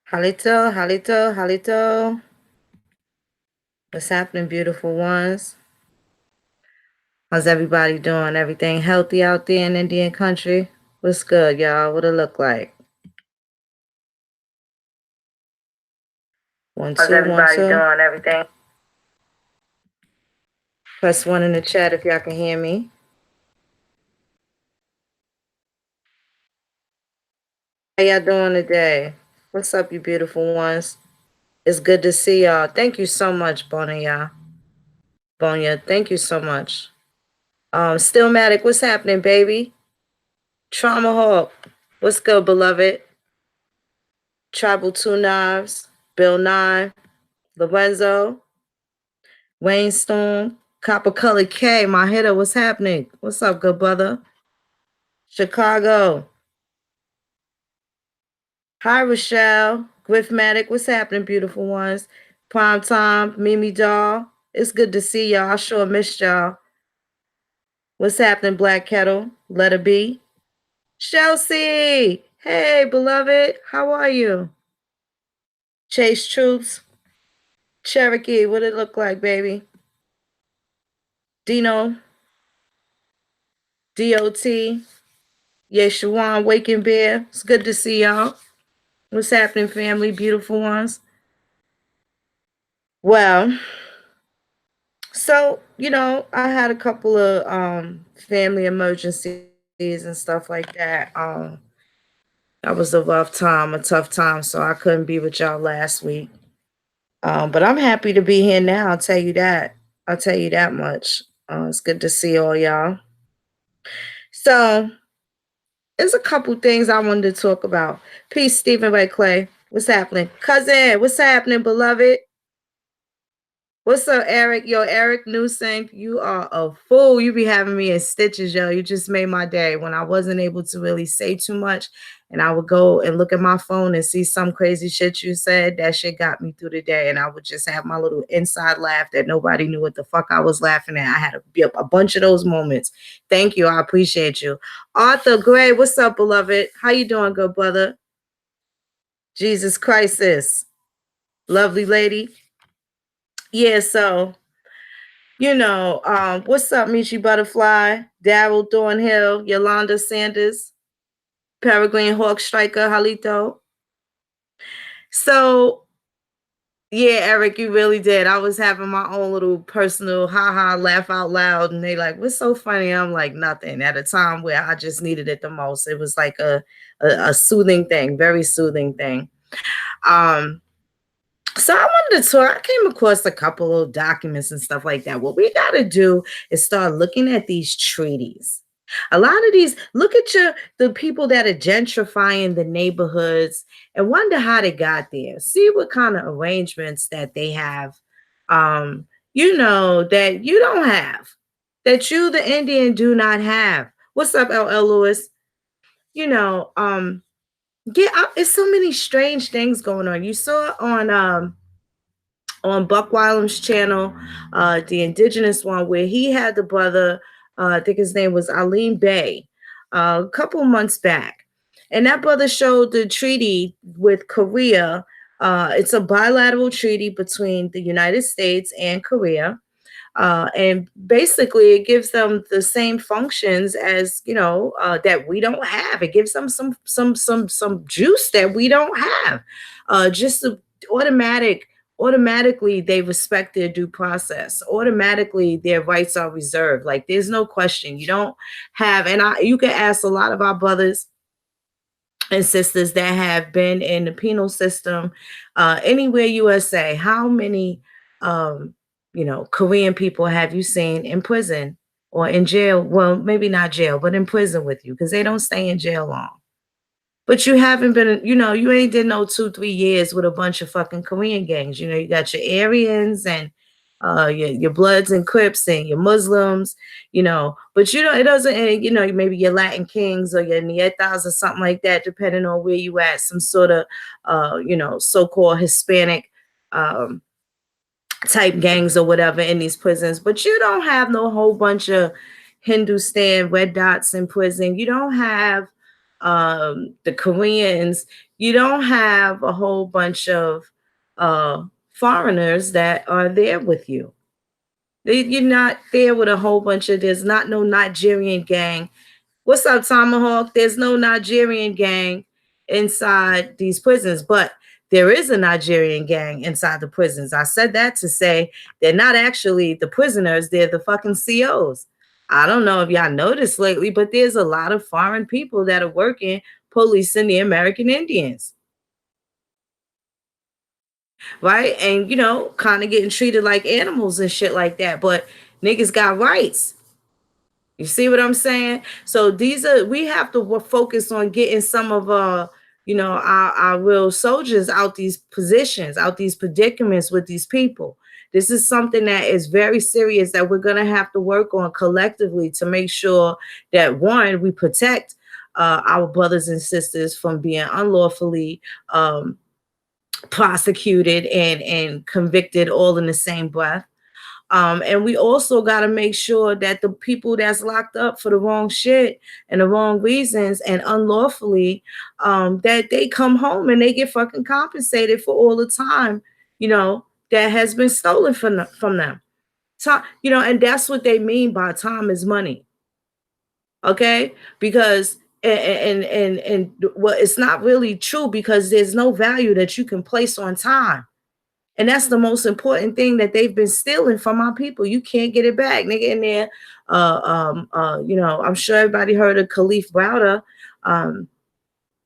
Halito, halito, halito. What's happening, beautiful ones? How's everybody doing? Everything healthy out there in Indian country? What's good, y'all? What it look like? One, How's two, one, everybody two. doing? Everything? Press one in the chat if y'all can hear me. How y'all doing today? What's up, you beautiful ones? It's good to see y'all. Thank you so much, Bonia. Bonia, thank you so much. Stillmatic, what's happening, baby? Trauma Hawk, what's good, beloved? Tribal Two Knives, Bill Nye, Lorenzo, Wayne Stone, Copper Colored K, my hitter, what's happening? What's up, good brother? Chicago. Hi, Rochelle. Griffmatic, what's happening, beautiful ones? Prime Time, Mimi Doll. It's good to see y'all. I sure missed y'all. What's happening, Black Kettle? Let it be. Chelsea! Hey, beloved. How are you? Chase Troops. Cherokee, what it look like, baby? Dino. DOT. Yeshuan Waking Bear. It's good to see y'all. What's happening, family? Beautiful ones. Well, so, I had a couple of family emergencies and stuff like that. That was a rough time, a tough time, so I couldn't be with y'all last week. But I'm happy to be here now, I'll tell you that. I'll tell you that much. It's good to see all y'all. So, there's a couple things I wanted to talk about. Peace, Stephen Ray Clay. What's happening? Cousin, what's happening, beloved? What's up, Eric? Yo, Eric Newsink, you are a fool. You be having me in stitches, yo. You just made my day when I wasn't able to really say too much. And I would go and look at my phone and see some crazy shit you said. That shit got me through the day. And I would just have my little inside laugh that nobody knew what the fuck I was laughing at. I had a bunch of those moments. Thank you. I appreciate you. Arthur Gray, what's up, beloved? How you doing, good brother? Jesus Christ, lovely lady. Yeah, so what's up, Michi Butterfly, Daryl Thornhill, Yolanda Sanders, Peregrine Hawk Striker, Halito. So, yeah, Eric, you really did. I was having my own little personal ha laugh out loud, and they like, what's so funny? I'm like, nothing. At a time where I just needed it the most. It was like a soothing thing, very soothing thing. Um, So I wanted to talk. I came across a couple of documents and stuff like that. What we got to do is start looking at these treaties. A lot of these, look at the people that are gentrifying the neighborhoods and wonder how they got there. See what kind of arrangements that they have, that you don't have, that you, the Indian, do not have. What's up, LL Lewis? You know, yeah, it's so many strange things going on. You saw on Buck Wylam's channel, the indigenous one, where he had the brother, I think his name was Alim Bey, a couple months back. And that brother showed the treaty with Korea. It's a bilateral treaty between the United States and Korea. And basically, it gives them the same functions as that we don't have. It gives them some juice that we don't have. Just the automatically they respect their due process. Automatically, their rights are reserved. Like there's no question. You don't have, and you can ask a lot of our brothers and sisters that have been in the penal system anywhere USA. How many Korean people have you seen in prison or in jail? Well, maybe not jail, but in prison with you, because they don't stay in jail long. But you haven't been, you ain't did no 2-3 years with a bunch of fucking Korean gangs. You got your Aryans and your Bloods and Crips and your Muslims, but it doesn't, maybe your Latin Kings or your Nietas or something like that, depending on where you at, some sort of, so-called Hispanic type gangs or whatever in these prisons. But you don't have no whole bunch of Hindustan red dots in prison. You don't have the Koreans, you don't have a whole bunch of uh, foreigners that are there with you. You're not there with a whole bunch of, there's not no Nigerian gang. What's up, Tomahawk? There's no Nigerian gang inside these prisons, but there is a Nigerian gang inside the prisons. I said that to say they're not actually the prisoners, they're the fucking COs. I don't know if y'all noticed lately, but there's a lot of foreign people that are working policing the American Indians, right? And, kind of getting treated like animals and shit like that. But niggas got rights. You see what I'm saying? So we have to focus on getting some of our real soldiers out these positions, out these predicaments with these people. This is something that is very serious that we're gonna have to work on collectively to make sure that one, we protect our brothers and sisters from being unlawfully prosecuted and convicted all in the same breath. And we also got to make sure that the people that's locked up for the wrong shit and the wrong reasons and unlawfully, that they come home and they get fucking compensated for all the time, that has been stolen from them. Time, and that's what they mean by time is money. Okay, because and well, it's not really true because there's no value that you can place on time. And that's the most important thing that they've been stealing from our people. You can't get it back. Nigga in there, I'm sure everybody heard of Khalif Browder. And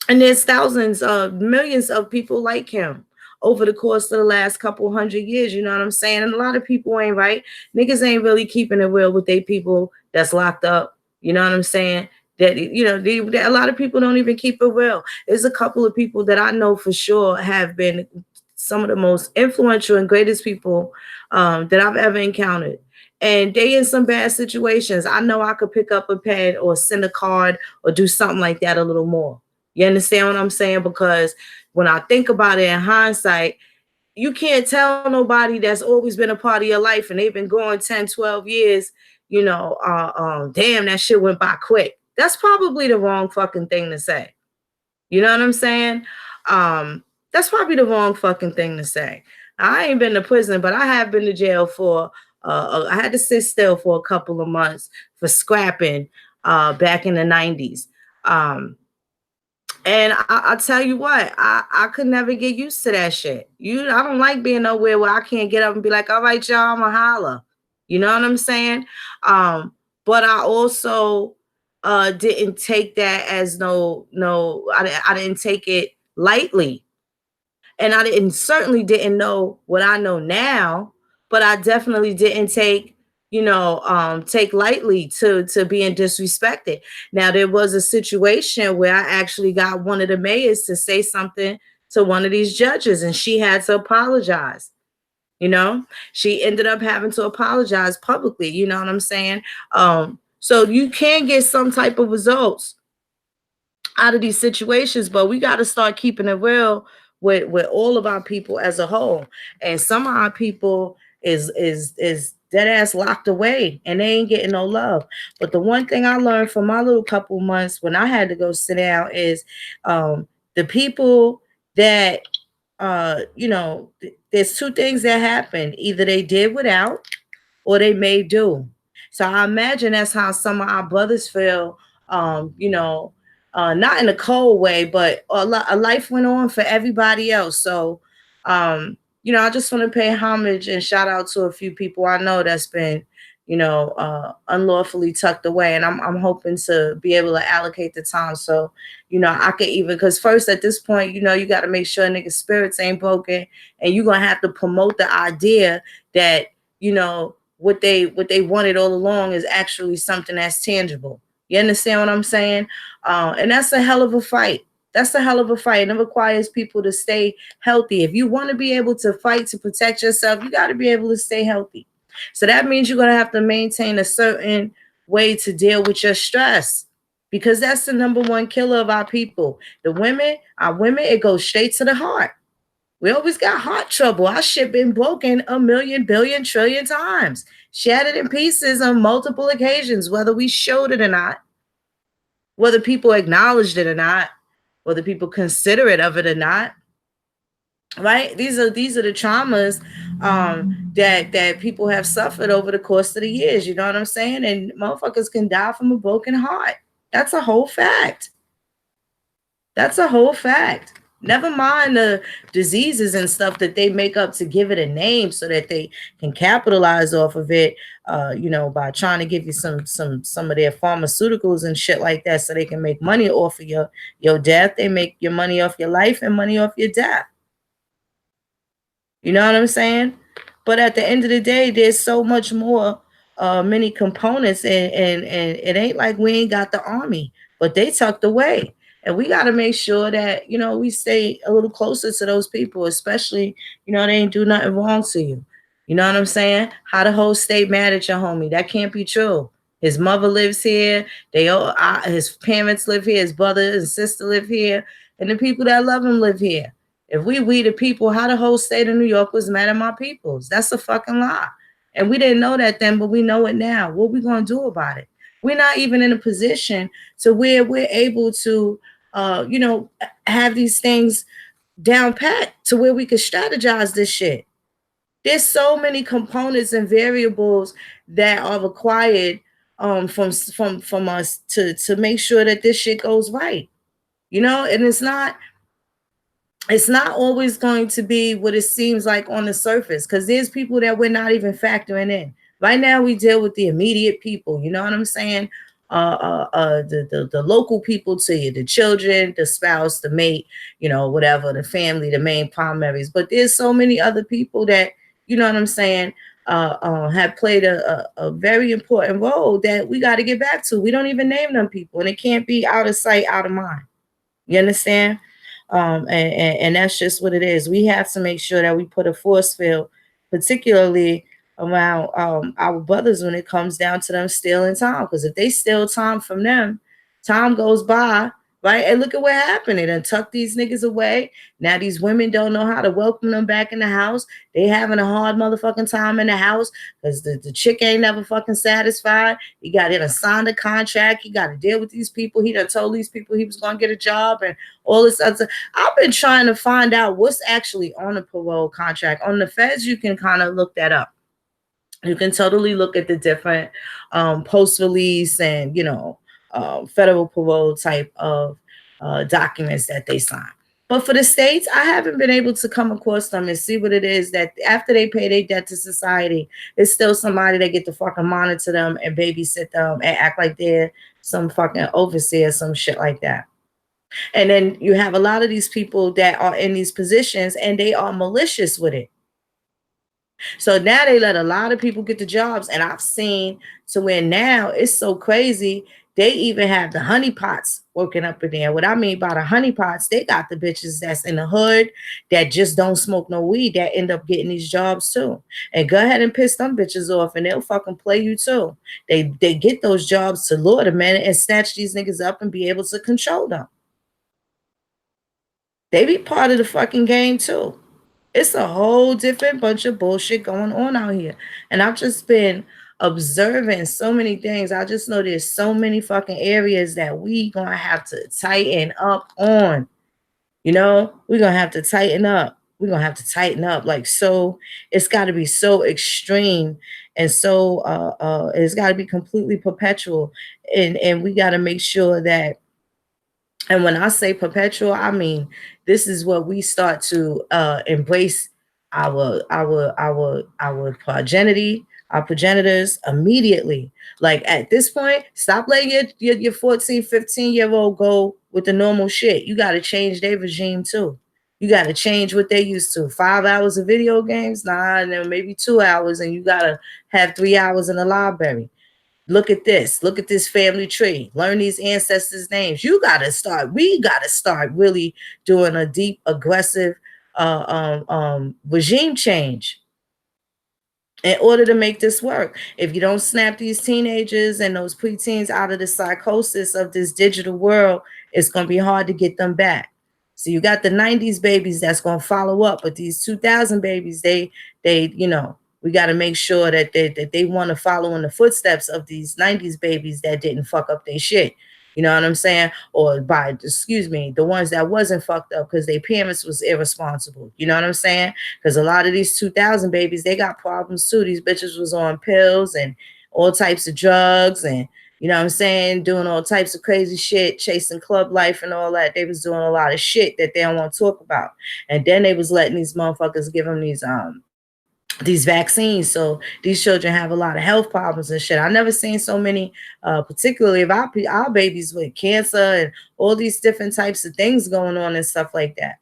there's thousands of millions of people like him over the course of the last couple hundred years. You know what I'm saying? And a lot of people ain't right. Niggas ain't really keeping it real with they people that's locked up. You know what I'm saying? That a lot of people don't even keep it real. There's a couple of people that I know for sure have been some of the most influential and greatest people that I've ever encountered. And they in some bad situations. I know I could pick up a pen or send a card or do something like that a little more. You understand what I'm saying? Because when I think about it in hindsight, you can't tell nobody that's always been a part of your life and they've been going 10, 12 years, damn, that shit went by quick. That's probably the wrong fucking thing to say. You know what I'm saying? That's probably the wrong fucking thing to say. I ain't been to prison, but I have been to jail for, I had to sit still for a couple of months for scrapping back in the 90s. And I'll tell you what, I could never get used to that shit. I don't like being nowhere where I can't get up and be like, all right, y'all, I'ma holla. You know what I'm saying? But I also didn't take that as I didn't take it lightly. And I certainly didn't know what I know now, but I definitely didn't take lightly to being disrespected. Now there was a situation where I actually got one of the mayors to say something to one of these judges, and she had to apologize. She ended up having to apologize publicly. You know what I'm saying? So you can get some type of results out of these situations, but we got to start keeping it real with all of our people as a whole. And some of our people is dead ass locked away and they ain't getting no love. But the one thing I learned from my little couple months when I had to go sit down is the people that there's two things that happen. Either they did without or they may do. So I imagine that's how some of our brothers feel, not in a cold way, but a life went on for everybody else. So, I just want to pay homage and shout out to a few people I know that's been, unlawfully tucked away. And I'm hoping to be able to allocate the time. So, I could even, because first at this point, you got to make sure niggas' spirits ain't broken. And you're going to have to promote the idea that, what they wanted all along is actually something that's tangible. You understand what I'm saying? And that's a hell of a fight. That's a hell of a fight. And it requires people to stay healthy. If you want to be able to fight to protect yourself, you got to be able to stay healthy. So that means you're going to have to maintain a certain way to deal with your stress, because that's the number one killer of our people. Our women, it goes straight to the heart. We always got heart trouble. Our shit been broken a million, billion, trillion times, shattered in pieces on multiple occasions, whether we showed it or not. whether people acknowledged it or not, whether people consider it of it or not. Right? These are the traumas that people have suffered over the course of the years. You know what I'm saying? And motherfuckers can die from a broken heart. That's a whole fact. That's a whole fact. Never mind the diseases and stuff that they make up to give it a name so that they can capitalize off of it, by trying to give you some of their pharmaceuticals and shit like that so they can make money off of your death. They make your money off your life and money off your death. You know what I'm saying? But at the end of the day, there's so much more, many components, and it ain't like we ain't got the army, but they tucked away. And we got to make sure that, we stay a little closer to those people, especially, they ain't do nothing wrong to you. You know what I'm saying? How the whole state mad at your homie. That can't be true. His mother lives here. His parents live here. His brother and sister live here. And the people that love him live here. If we the people, how the whole state of New York was mad at my peoples. That's a fucking lie. And we didn't know that then, but we know it now. What we gonna do about it? We're not even in a position to where we're able to, have these things down pat to where we could strategize this shit. There's so many components and variables that are required, from us to make sure that this shit goes right. And it's not always going to be what it seems like on the surface, because there's people that we're not even factoring in. Right now, we deal with the immediate people. You know what I'm saying? The local people to you, the children, the spouse, the mate, whatever, the family, the main primaries. But there's so many other people that, you know what I'm saying, have played a very important role that we got to get back to. We don't even name them people, and it can't be out of sight, out of mind. You understand? And that's just what it is. We have to make sure that we put a force field, particularly around, our brothers when it comes down to them stealing time. Because if they steal time from them, time goes by, right? And look at what happened. They done tuck these niggas away. Now these women don't know how to welcome them back in the house. They having a hard motherfucking time in the house because the chick ain't never fucking satisfied. He got in a signed a contract. He got to deal with these people. He done told these people he was going to get a job and all this other. I've been trying to find out what's actually on a parole contract. On the feds, you can kind of look that up. You can totally look at the different, post-release and, federal parole type of, documents that they sign. But for the states, I haven't been able to come across them and see what it is that after they pay their debt to society, it's still somebody that get to fucking monitor them and babysit them and act like they're some fucking overseer, some shit like that. And then you have a lot of these people that are in these positions and they are malicious with it. So now they let a lot of people get the jobs. And I've seen to where now it's so crazy. They even have the honeypots working up in there. What I mean by the honeypots, they got the bitches that's in the hood that just don't smoke no weed that end up getting these jobs too. And go ahead and piss them bitches off and they'll fucking play you too. They get those jobs to lure them in and snatch these niggas up and be able to control them. They be part of the fucking game too. It's a whole different bunch of bullshit going on out here. And I've just been observing so many things. I just know there's so many fucking areas that we gonna have to tighten up on. We're gonna have to tighten up. We're gonna have to tighten up. Like, so it's gotta be so extreme and so it's gotta be completely perpetual. And we gotta make sure that, and when I say perpetual, I mean this is what we start to embrace our progenitors immediately. Like at this point, stop letting your 14, 15-year-old go with the normal shit. You got to change their regime too. You got to change what they used to. 5 hours of video games, nah, and then maybe 2 hours, and you got to have 3 hours in the library. Look at this. Look at this family tree. Learn these ancestors' names. We got to start really doing a deep, aggressive regime change in order to make this work. If you don't snap these teenagers and those preteens out of the psychosis of this digital world, it's going to be hard to get them back. So you got the 90s babies that's going to follow up, but these 2000 babies, we got to make sure that they want to follow in the footsteps of these 90s babies that didn't fuck up their shit. You know what I'm saying? Or by, excuse me, the ones that wasn't fucked up because their parents was irresponsible. You know what I'm saying? Because a lot of these 2000 babies, they got problems too. These bitches was on pills and all types of drugs and, you know what I'm saying, doing all types of crazy shit, chasing club life and all that. They was doing a lot of shit that they don't want to talk about. And then they was letting these motherfuckers give them these vaccines. So these children have a lot of health problems and shit. I never seen so many, particularly of our babies with cancer and all these different types of things going on and stuff like that.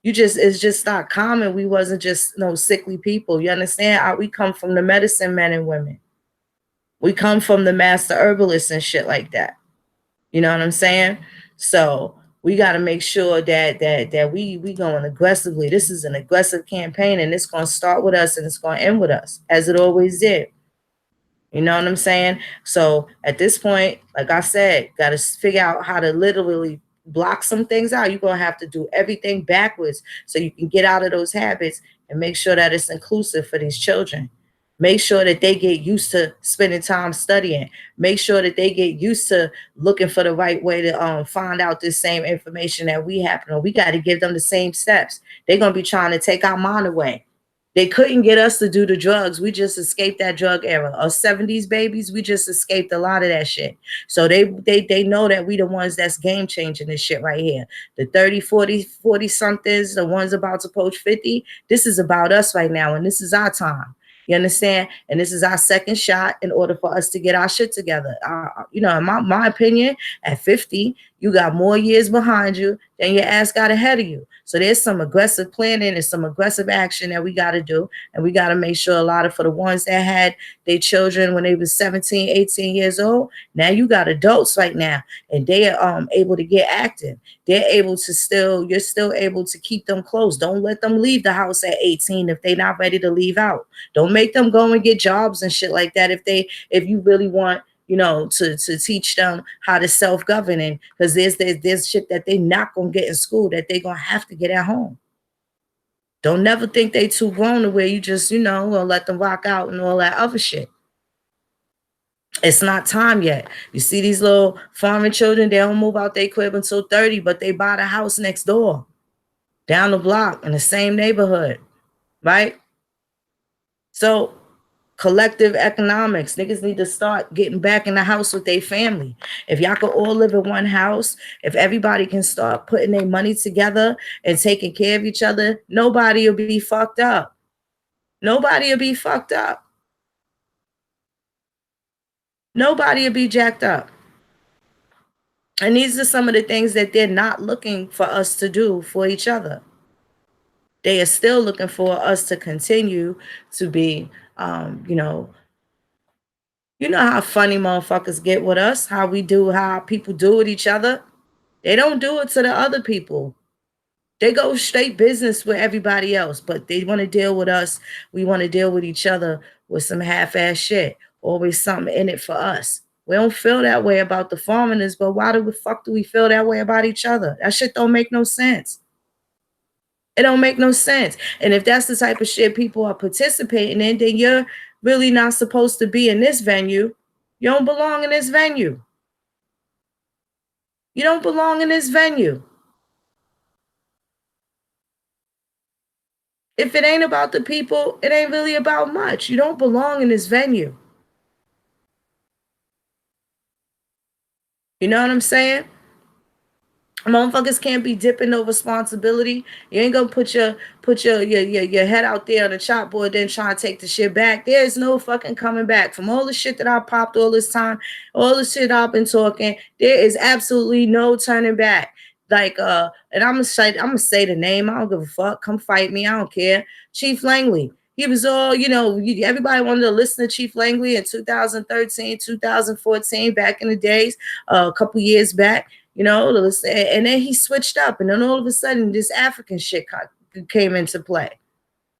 It's just not common. We wasn't just no sickly people. You understand? We come from the medicine men and women. We come from the master herbalists and shit like that. You know what I'm saying? So we got to make sure that we going aggressively. This is an aggressive campaign, and it's going to start with us, and it's going to end with us, as it always did. You know what I'm saying? So at this point, like I said, got to figure out how to literally block some things out. You're going to have to do everything backwards so you can get out of those habits and make sure that it's inclusive for these children. Make sure that they get used to spending time studying. Make sure that they get used to looking for the right way to find out this same information that we have. We got to give them the same steps. They're going to be trying to take our mind away. They couldn't get us to do the drugs. We just escaped that drug era. Us 70s babies, we just escaped a lot of that shit. So they know that we the ones that's game changing this shit right here. The 30, 40 somethings, the ones about to approach 50. This is about us right now, and this is our time. You understand? And this is our second shot in order for us to get our shit together. In my opinion, at 50, you got more years behind you than your ass got ahead of you. So there's some aggressive planning and some aggressive action that we got to do. And we got to make sure a lot of, for the ones that had their children when they was 17, 18 years old, now you got adults right now, and they are able to get active. They're able to you're still able to keep them close. Don't let them leave the house at 18 if they're not ready to leave out. Don't make them go and get jobs and shit like that if you really want, to teach them how to self-govern, because there's shit that they not gonna get in school that they gonna have to get at home. Don't never think they too grown to where you just, gonna let them rock out and all that other shit. It's not time yet. You see these little farming children, they don't move out their crib until 30, but they buy the house next door, down the block in the same neighborhood, right? So collective economics. Niggas need to start getting back in the house with their family. If y'all could all live in one house, if everybody can start putting their money together and taking care of each other, nobody will be fucked up. Nobody will be fucked up. Nobody will be jacked up. And these are some of the things that they're not looking for us to do for each other. They are still looking for us to continue to be, you know how funny motherfuckers get with us, how people do with each other. They don't do it to the other people. They go straight business with everybody else, but they want to deal with us. We want to deal with each other with some half-ass shit. Always something in it for us. We don't feel that way about the foreigners, but why the fuck do we feel that way about each other? That shit don't make no sense. It don't make no sense. And if that's the type of shit people are participating in, then you're really not supposed to be in this venue. You don't belong in this venue. You don't belong in this venue. If it ain't about the people, it ain't really about much. You don't belong in this venue. You know what I'm saying? Motherfuckers can't be dipping no responsibility. You ain't gonna put your head out there on the chalkboard, then try to take the shit back. There's no fucking coming back from all the shit that I popped all this time, all the shit I've been talking. There is absolutely no turning back. Like and I'm gonna say the name. I don't give a fuck. Come fight me. I don't care. Chief Langley. He was all, everybody wanted to listen to Chief Langley in 2013, 2014, back in the days, a couple years back. And then he switched up, and then all of a sudden, this African shit came into play.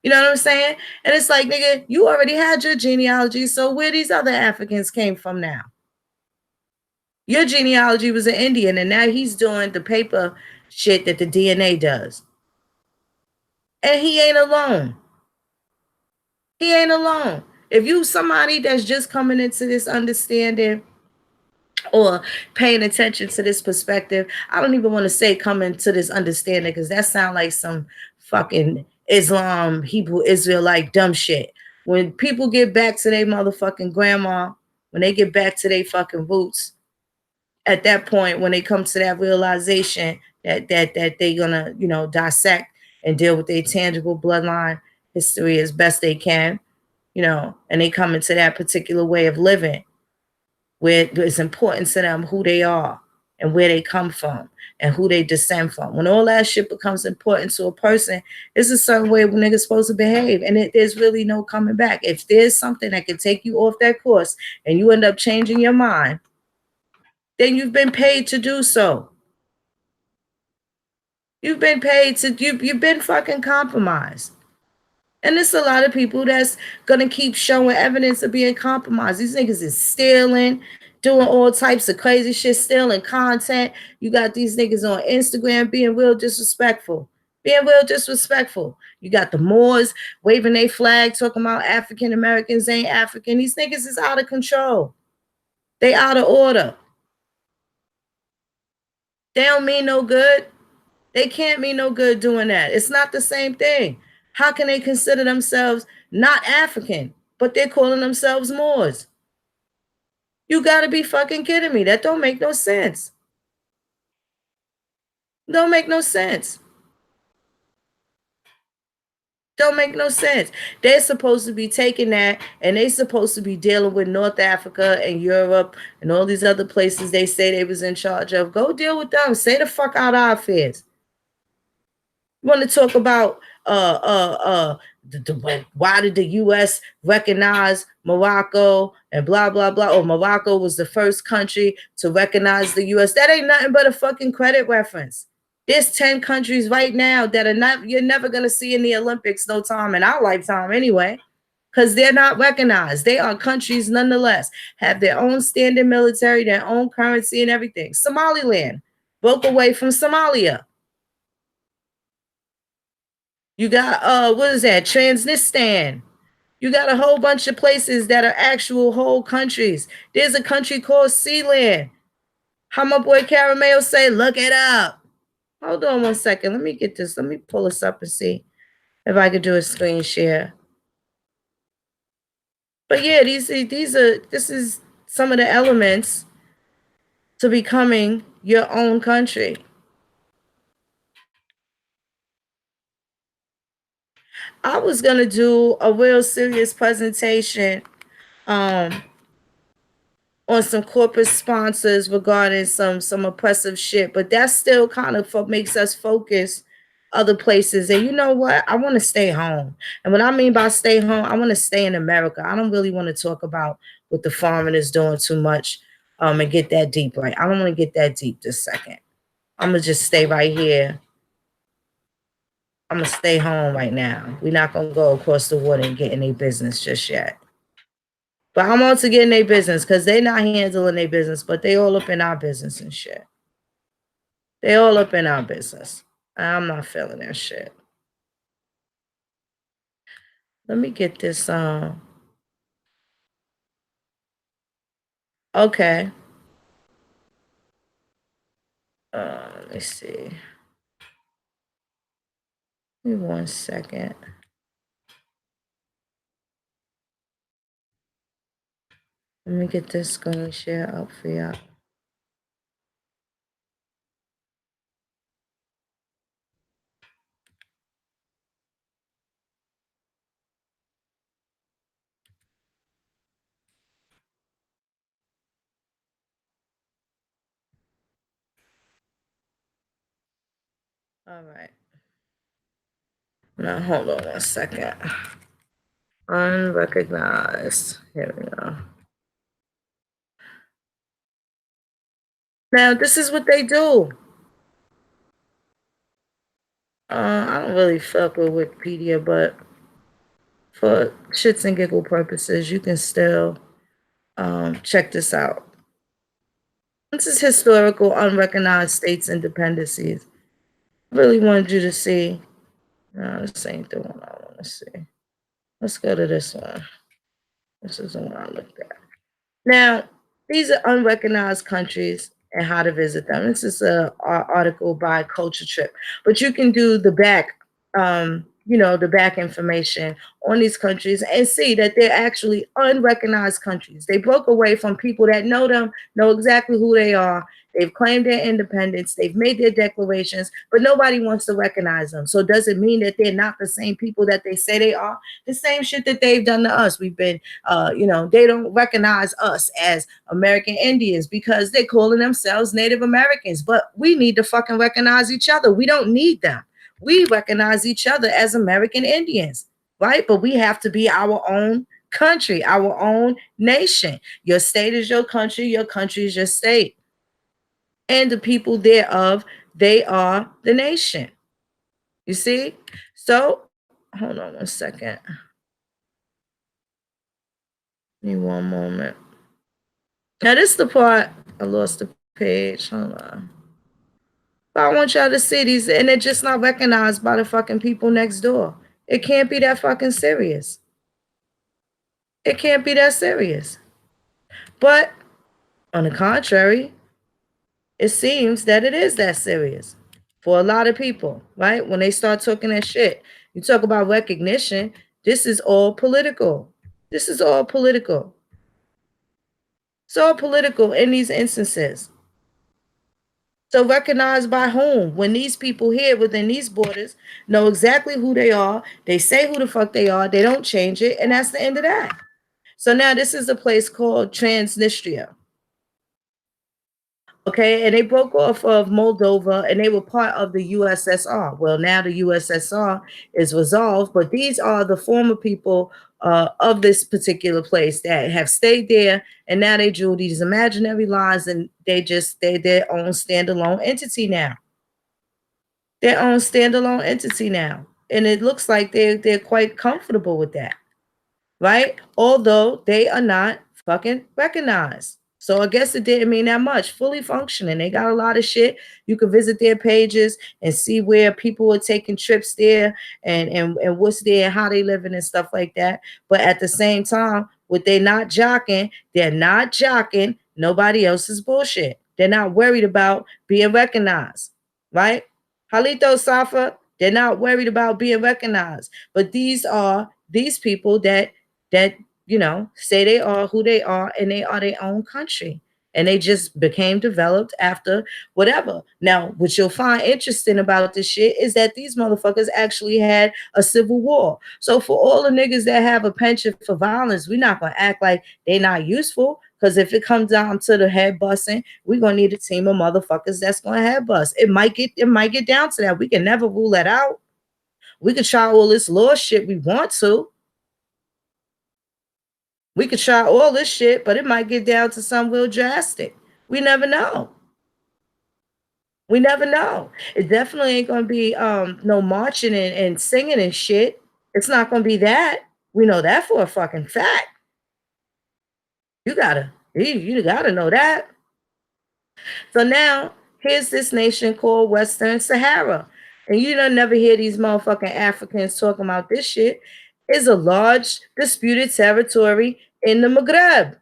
You know what I'm saying? And it's like, nigga, you already had your genealogy, so where these other Africans came from now? Your genealogy was an Indian, and now he's doing the paper shit that the DNA does. And he ain't alone. He ain't alone. If you somebody that's just coming into this understanding or paying attention to this perspective. I don't even want to say coming to this understanding because that sounds like some fucking Islam, Hebrew, Israelite dumb shit. When people get back to their motherfucking grandma, when they get back to their fucking roots, at that point, when they come to that realization that they gonna, dissect and deal with their tangible bloodline history as best they can, and they come into that particular way of living where it's important to them who they are and where they come from and who they descend from. When all that shit becomes important to a person, it's a certain way when niggas supposed to behave. And there's really no coming back. If there's something that can take you off that course and you end up changing your mind, then you've been paid to do so. You've been paid to, you've been fucking compromised. And there's a lot of people that's gonna keep showing evidence of being compromised. These niggas is stealing, doing all types of crazy shit, stealing content. You got these niggas on Instagram being real disrespectful. Being real disrespectful. You got the Moors waving their flag, talking about African Americans ain't African. These niggas is out of control. They out of order. They don't mean no good. They can't mean no good doing that. It's not the same thing. How can they consider themselves not African, but they're calling themselves Moors? You gotta be fucking kidding me. That don't make no sense. Don't make no sense. Don't make no sense. They're supposed to be taking that and they supposed to be dealing with North Africa and Europe and all these other places they say they was in charge of. Go deal with them. Stay the fuck out of our affairs. You want to talk about why did the U.S. recognize Morocco and blah blah blah? Or Morocco was the first country to recognize the U.S. That ain't nothing but a fucking credit reference. There's 10 countries right now that are not, you're never gonna see in the Olympics no time in our lifetime anyway, because they're not recognized. They are countries nonetheless, have their own standing military, their own currency and everything. Somaliland broke away from Somalia. You got what is that? Transnistan. You got a whole bunch of places that are actual whole countries. There's a country called Sealand. How my boy Caramel say, look it up. Hold on one second. Let me get this. Let me pull this up and see if I could do a screen share. But yeah, this is some of the elements to becoming your own country. I was gonna do a real serious presentation um on some corporate sponsors regarding some oppressive shit, but that still kind of makes us focus other places. And you know what? I want to stay home. And what I mean by stay home, I want to stay in America. I don't really want to talk about what the foreigners doing too much and get that deep right. I don't want to get that deep this second. I'm gonna just stay right here. I'm gonna stay home right now. We're not gonna go across the water and get in their business just yet. But I'm on to get in their business because they not handling their business, but they all up in our business and shit. They all up in our business. I'm not feeling that shit. Let me get this okay. Let me see. Give me 1 second. Let me get this screen share up for y'all. All right. Now hold on 1 second. Unrecognized. Here we go. Now this is what they do. I don't really fuck with Wikipedia, but for shits and giggle purposes, you can still check this out. This is historical unrecognized states and dependencies. I really wanted you to see. No, this ain't the one I want to see. Let's go to this one. This is the one I looked at. Now, These are unrecognized countries and how to visit them. This is a article by Culture Trip, but you can do the back, the back information on these countries and see that they're actually unrecognized countries. They broke away from people that know them, know exactly who they are. They've claimed their independence. They've made their declarations, but nobody wants to recognize them. So does it mean that they're not the same people that they say they are? The same shit that they've done to us. We've been, they don't recognize us as American Indians because they're calling themselves Native Americans. But we need to fucking recognize each other. We don't need them. We recognize each other as American Indians, right? But we have to be our own country, our own nation. Your state is your country is your state. And the people thereof, they are the nation. You see? So, hold on one second. Give me one moment. Now, this is the part I lost the page. Hold on. But I want y'all to see these, and they're just not recognized by the fucking people next door. It can't be that fucking serious. It can't be that serious. But on the contrary, it seems that it is that serious for a lot of people, right? When they start talking that shit, you talk about recognition, this is all political. This is all political. It's all political in these instances. So recognized by whom? When these people here within these borders know exactly who they are, they say who the fuck they are, they don't change it, and that's the end of that. So now this is a place called Transnistria. Okay, and they broke off of Moldova and they were part of the USSR. Well, now the USSR is resolved, but these are the former people of this particular place that have stayed there, and now they drew these imaginary lines, and they're their own standalone entity now. Their own standalone entity now, and it looks like they're quite comfortable with that, right? Although they are not fucking recognized. So I guess it didn't mean that much. Fully functioning. They got a lot of shit. You can visit their pages and see where people are taking trips there and what's there, how they living and stuff like that. But at the same time, what they're not jocking nobody else's bullshit. They're not worried about being recognized, right? Halito Safa, they're not worried about being recognized. But these people that say they are who they are and they are their own country and they just became developed after whatever. Now what you'll find interesting about this shit is that these motherfuckers actually had a civil war. So for all the niggas that have a penchant for violence, we're not gonna act like they're not useful, because if it comes down to the head busting, we're gonna need a team of motherfuckers that's gonna head bust. It might get down to that. We can never rule that out. We can try all this law shit we want to. We could try all this shit, but it might get down to some real drastic. We never know. We never know. It definitely ain't gonna be no marching and singing and shit. It's not gonna be that. We know that for a fucking fact. You gotta know that. So now here's this nation called Western Sahara. And you don't never hear these motherfucking Africans talking about this shit. Is a large disputed territory in the Maghreb.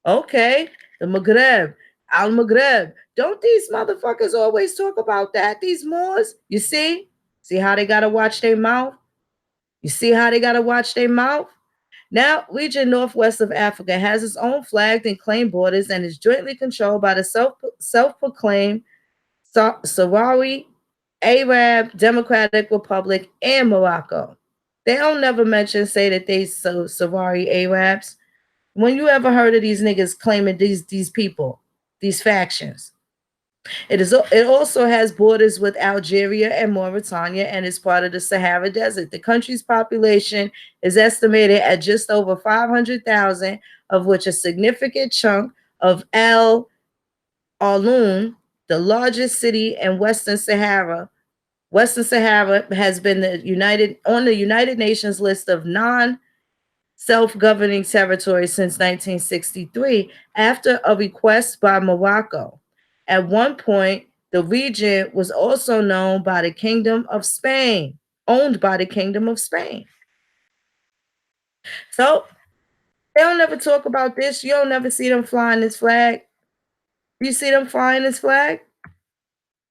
Okay, the Maghreb, Al Maghreb. Don't these motherfuckers always talk about that? These Moors, you see? See how they gotta watch their mouth? You see how they gotta watch their mouth? Now, region northwest of Africa has its own flagged and claimed borders and is jointly controlled by the self-proclaimed Sahrawi Arab Democratic Republic and Morocco. They don't never mention say that they Sahrawi Arabs. When you ever heard of these niggas claiming these people, these factions? It also has borders with Algeria and Mauritania and is part of the Sahara Desert. The country's population is estimated at just over 500,000, of which a significant chunk of Al Arloun, the largest city in Western Sahara has been the United Nations list of non self-governing territory since 1963 after a request by Morocco. At one point, the region was also known by the Kingdom of Spain, owned by the Kingdom of Spain. So They don't never talk about this. You don't never see them flying this flag. You see them flying this flag?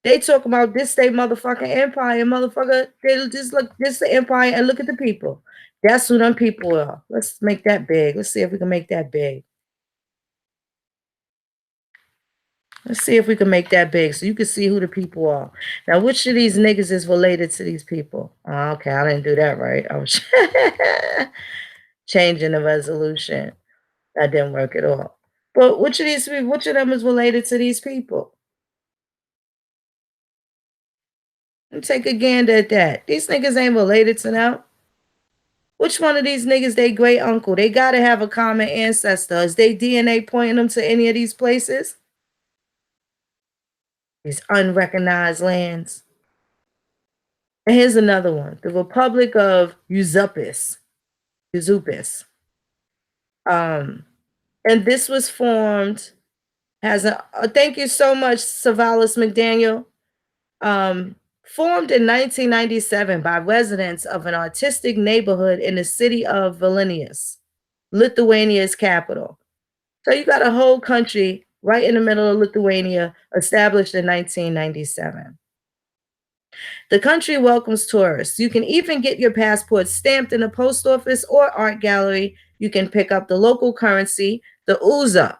They talk about this state motherfucking empire, motherfucker. They just look this the empire and look at the people. That's who them people are. Let's make that big. Let's see if we can make that big. Let's see if we can make that big so you can see who the people are. Now, which of these niggas is related to these people? Oh, okay, I didn't do that right. I was changing the resolution. That didn't work at all. But which of them is related to these people? And take a gander at that. These niggas ain't related to them. Which one of these niggas they great uncle? They gotta have a common ancestor. Is they DNA pointing them to any of these places? These unrecognized lands. And here's another one. The Republic of Uzupis. Uzupis. And this was formed, has a thank you so much, Savalis McDaniel. Formed in 1997 by residents of an artistic neighborhood in the city of Vilnius, Lithuania's capital. So you got a whole country right in the middle of Lithuania, established in 1997. The country welcomes tourists. You can even get your passport stamped in a post office or art gallery. You can pick up the local currency, the Uza,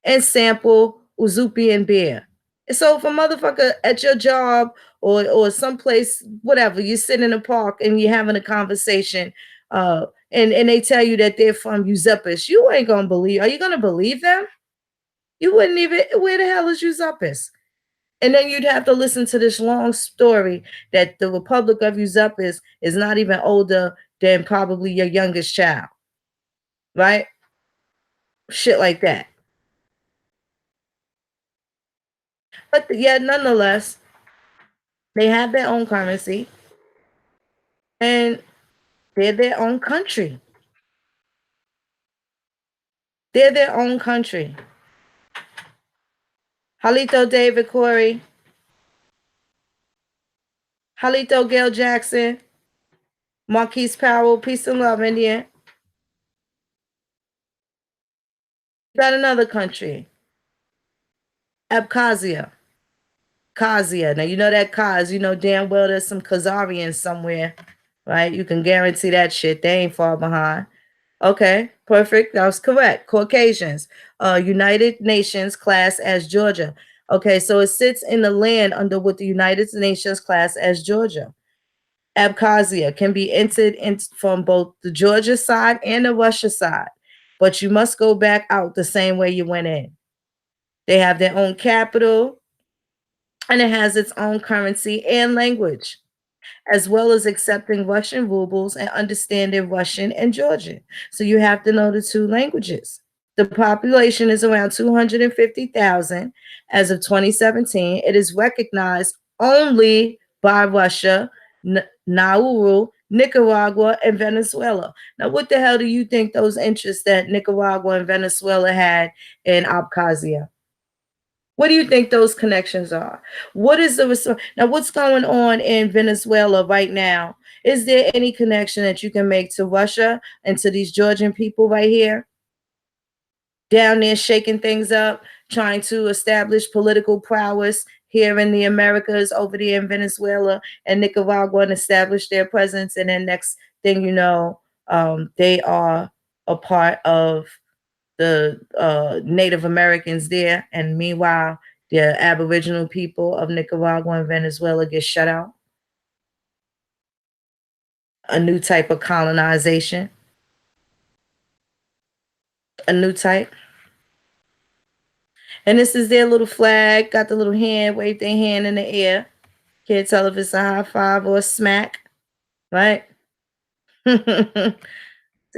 and sample Uzupian beer. So if a motherfucker at your job or someplace, whatever, you sit in a park and you're having a conversation, and they tell you that they're from Uzupis, you ain't gonna believe. Are you gonna believe them? You wouldn't even. Where the hell is Uzupis? And then you'd have to listen to this long story that the Republic of Uzupis is not even older than probably your youngest child, right? Shit like that. But yet, nonetheless, they have their own currency and they're their own country. They're their own country. Halito David Corey, Halito Gail Jackson, Marquise Powell, peace and love, Indian. Got another country, Abkhazia. Kazia. Now you know that Kaz, you know damn well there's some Khazarians somewhere, right? You can guarantee that shit. They ain't far behind. Okay, perfect. That was correct. Caucasians, United Nations class as Georgia. Okay, so it sits in the land under what the United Nations class as Georgia. Abkhazia can be entered in from both the Georgia side and the Russia side, but you must go back out the same way you went in. They have their own capital and it has its own currency and language, as well as accepting Russian rubles and understanding Russian and Georgian. So you have to know the two languages. The population is around 250,000 as of 2017. It is recognized only by Russia, Nauru, Nicaragua, and Venezuela. Now, what the hell do you think those interests that Nicaragua and Venezuela had in Abkhazia? What do you think those connections are? What is the now? What's going on in Venezuela right now? Is there any connection that you can make to Russia and to these Georgian people right here down there shaking things up, trying to establish political prowess here in the Americas, over there in Venezuela and Nicaragua, and establish their presence? And then next thing you know, they are a part of the Native Americans there, and meanwhile, the Aboriginal people of Nicaragua and Venezuela get shut out. A new type of colonization, a new type. And this is their little flag, got the little hand, wave their hand in the air. Can't tell if it's a high five or a smack, right? See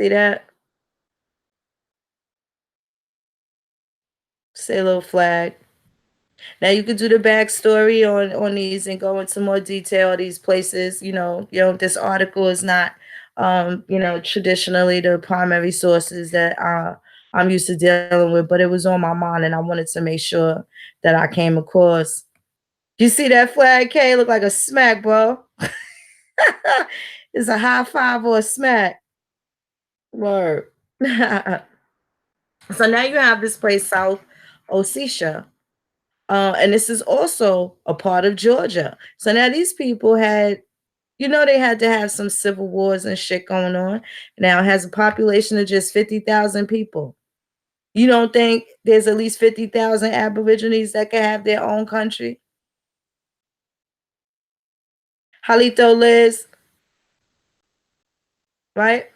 that? Say little flag. Now you could do the backstory on these and go into more detail of these places. This article is not, traditionally the primary sources that I'm used to dealing with, but it was on my mind, and I wanted to make sure that I came across. You see that flag, K? Look like a smack, bro. It's a high five or a smack. Word. So now you have this place, South Ossetia, and this is also a part of Georgia. So now these people had, they had to have some civil wars and shit going on. Now it has a population of just 50,000 people. You don't think there's at least 50,000 Aborigines that can have their own country? Halito Liz, right?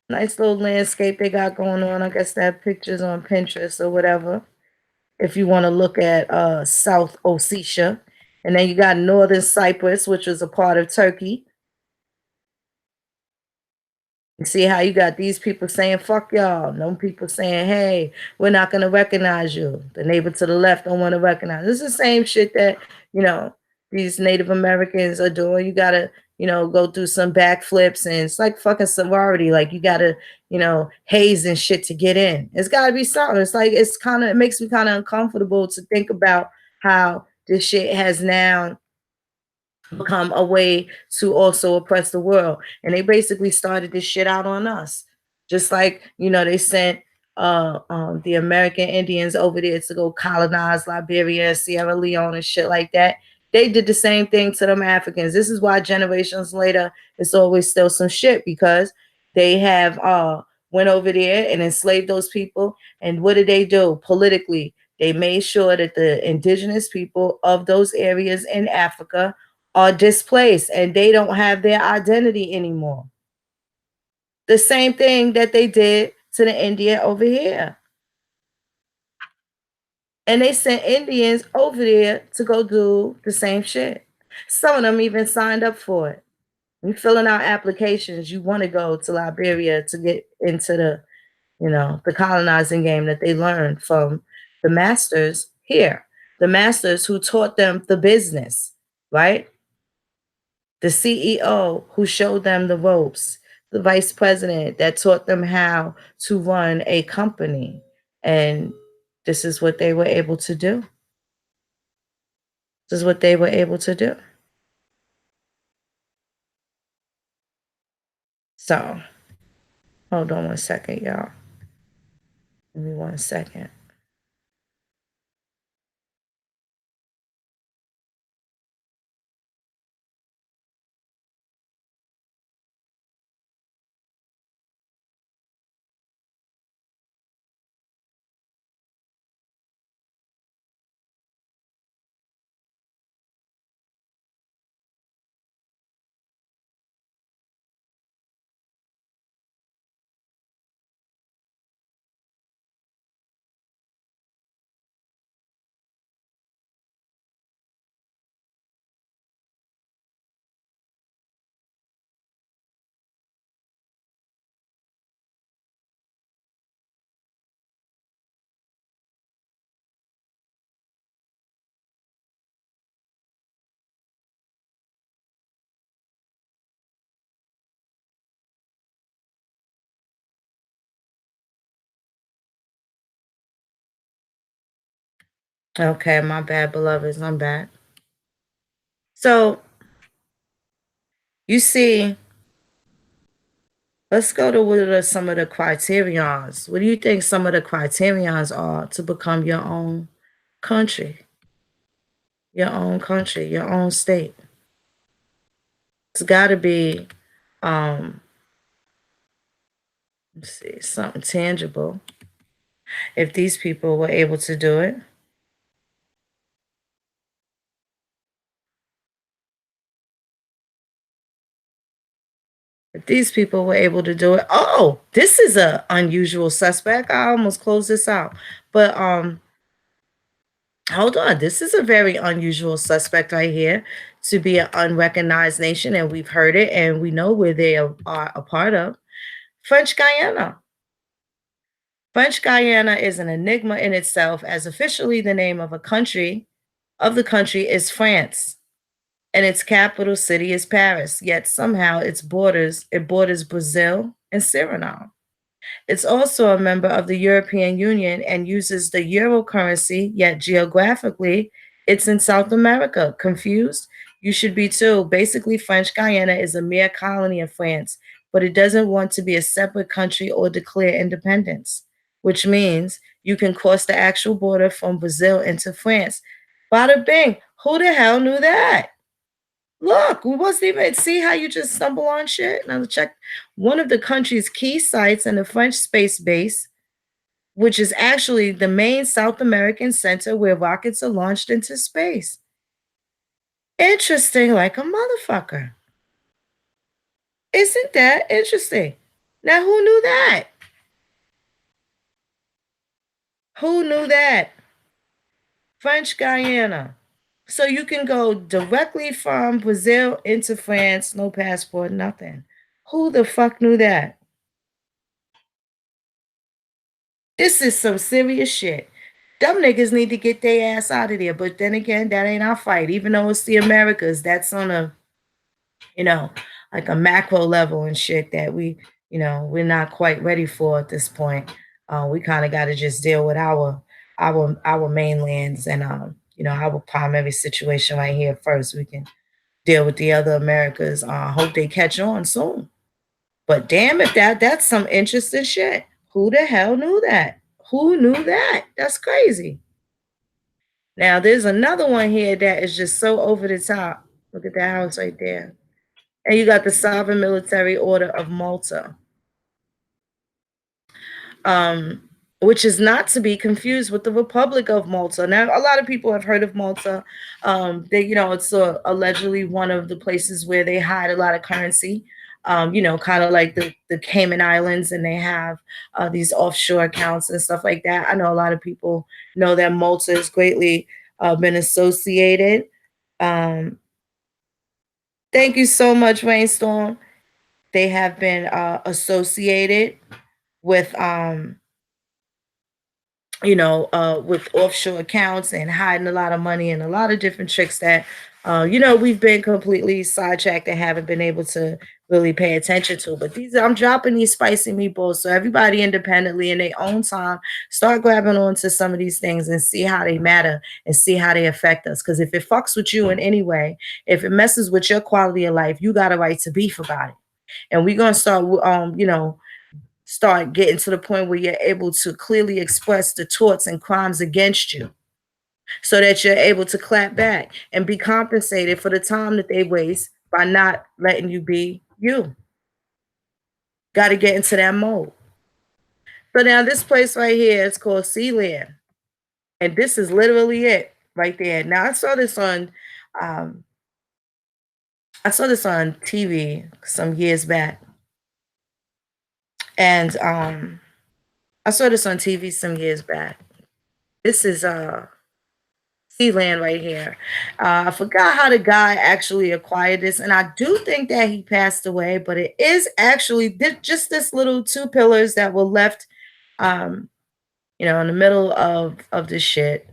Nice little landscape they got going on. I guess that pictures on Pinterest or whatever. If you want to look at South Ossetia. And then you got Northern Cyprus, which was a part of Turkey. You see how you got these people saying, fuck y'all. No people saying, hey, we're not going to recognize you. The neighbor to the left don't want to recognize. This is the same shit that, you know, these Native Americans are doing. You got to, go through some backflips, and it's like fucking sorority. Like you got to, haze and shit to get in. It's got to be something. It's like, it makes me kind of uncomfortable to think about how this shit has now become a way to also oppress the world. And they basically started this shit out on us. Just like, they sent the American Indians over there to go colonize Liberia, Sierra Leone, and shit like that. They did the same thing to them Africans. This is why generations later it's always still some shit, because they have went over there and enslaved those people. And what did they do politically? They made sure that the indigenous people of those areas in Africa are displaced and they don't have their identity anymore. The same thing that they did to the Indian over here. And they sent Indians over there to go do the same shit. Some of them even signed up for it. You filling out applications, you want to go to Liberia to get into the colonizing game that they learned from the masters here. The masters who taught them the business, right? The CEO who showed them the ropes, the vice president that taught them how to run a company. And this is what they were able to do. This is what they were able to do. So, hold on one second, y'all. Give me 1 second. Okay, my bad, beloveds. I'm back. So, you see, let's go to what are some of the criterions. What do you think some of the criterions are to become your own country? Your own country, your own state. It's got to be, um, let's see, something tangible. If these people were able to do it, if these people were able to do it, oh, this is a unusual suspect. I almost closed this out, but hold on, this is a very unusual suspect right here to be an unrecognized nation, and we've heard it, and we know where they are a part of French Guiana. French Guiana is an enigma in itself, as officially the name of the country is France, and its capital city is Paris. Yet somehow it borders Brazil and Suriname. It's also a member of the European Union and uses the euro currency, yet geographically, it's in South America. Confused? You should be too. Basically, French Guiana is a mere colony of France, but it doesn't want to be a separate country or declare independence, which means you can cross the actual border from Brazil into France. Bada bing. Who the hell knew that? Look, we wasn't even see how you just stumble on shit. Now check one of the country's key sites in the French space base, which is actually the main South American center where rockets are launched into space. Interesting like a motherfucker. Isn't that interesting? Now, who knew that? Who knew that? French Guiana. So you can go directly from Brazil into France, no passport, nothing. Who the fuck knew that? This is some serious shit. Them niggas need to get their ass out of there. But then again, that ain't our fight. Even though it's the Americas, that's on a, you know, like a macro level and shit that we're not quite ready for at this point. We kind of got to just deal with our mainlands and our primary situation right here first. We can deal with the other Americas. Hope they catch on soon. But damn if that's some interesting shit. Who the hell knew that? Who knew that? That's crazy. Now there's another one here that is just so over the top. Look at that house right there. And you got the Sovereign Military Order of Malta, um, which is not to be confused with the Republic of Malta. Now, a lot of people have heard of Malta. It's allegedly one of the places where they hide a lot of currency. Kind of like the Cayman Islands, and they have these offshore accounts and stuff like that. I know a lot of people know that Malta has greatly been associated. Um, Thank you so much, Rainstorm. They have been associated with with offshore accounts and hiding a lot of money and a lot of different tricks that we've been completely sidetracked and haven't been able to really pay attention to. But I'm dropping these spicy meatballs so everybody independently in their own time start grabbing onto some of these things and see how they matter and see how they affect us. Because if it fucks with you in any way, if it messes with your quality of life, you got a right to beef about it. And we're gonna start getting to the point where you're able to clearly express the torts and crimes against you so that you're able to clap back and be compensated for the time that they waste by not letting you be you. Got to get into that mode. So now this place right here is called Sealand. And this is literally it right there. Now um, I saw this on TV some years back. And I saw this on TV some years back. This is Sealand right here. I forgot how the guy actually acquired this, and I do think that he passed away, but it is actually just this little two pillars that were left, um, in the middle of this shit,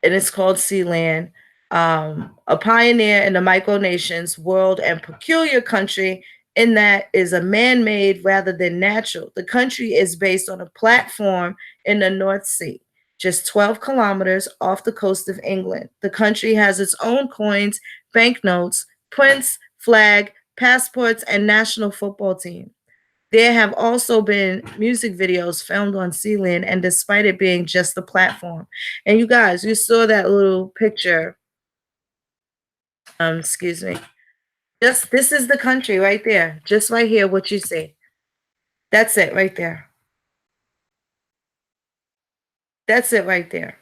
and it's called Sealand. A pioneer in the micronations world and peculiar country in that is a man-made rather than natural. The country is based on a platform in the North Sea, just 12 kilometers off the coast of England. The country has its own coins, banknotes, prints, flag, passports, and national football team. There have also been music videos filmed on Sealand, and despite it being just a platform. And you guys, you saw that little picture. Excuse me. Just this is the country right there. Just right here, what you see. That's it right there. That's it right there.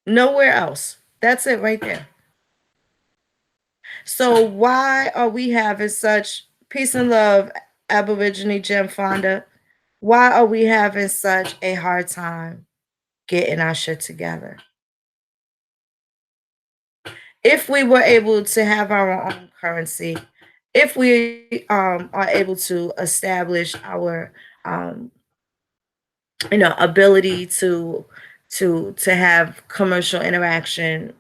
Nowhere else. That's it right there. So why are we having such peace and love, Aborigine Gem Fonda? Why are we having such a hard time getting our shit together? If we were able to have our own currency, if we are able to establish our um, ability to have commercial interaction,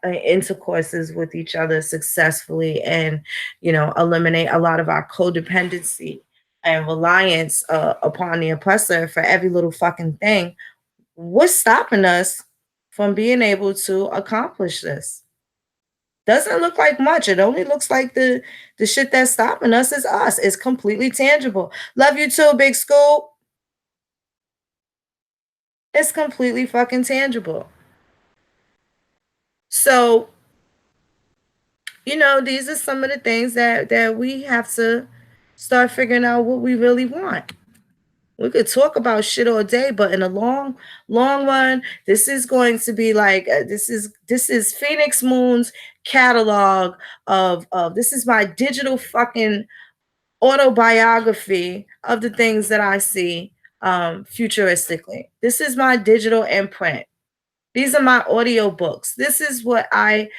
intercourses with each other successfully, and eliminate a lot of our codependency and reliance upon the oppressor for every little fucking thing, what's stopping us from being able to accomplish this? Doesn't look like much. It only looks like the shit that's stopping us is us. It's completely tangible. Love you too, Big Scoop. It's completely fucking tangible. So, these are some of the things that we have to start figuring out what we really want. We could talk about shit all day, but in the long run, this is going to be like this is Phoenix Moon's catalog of this is my digital fucking autobiography of the things that I see futuristically. This is my digital imprint. These are my audio books. This is what I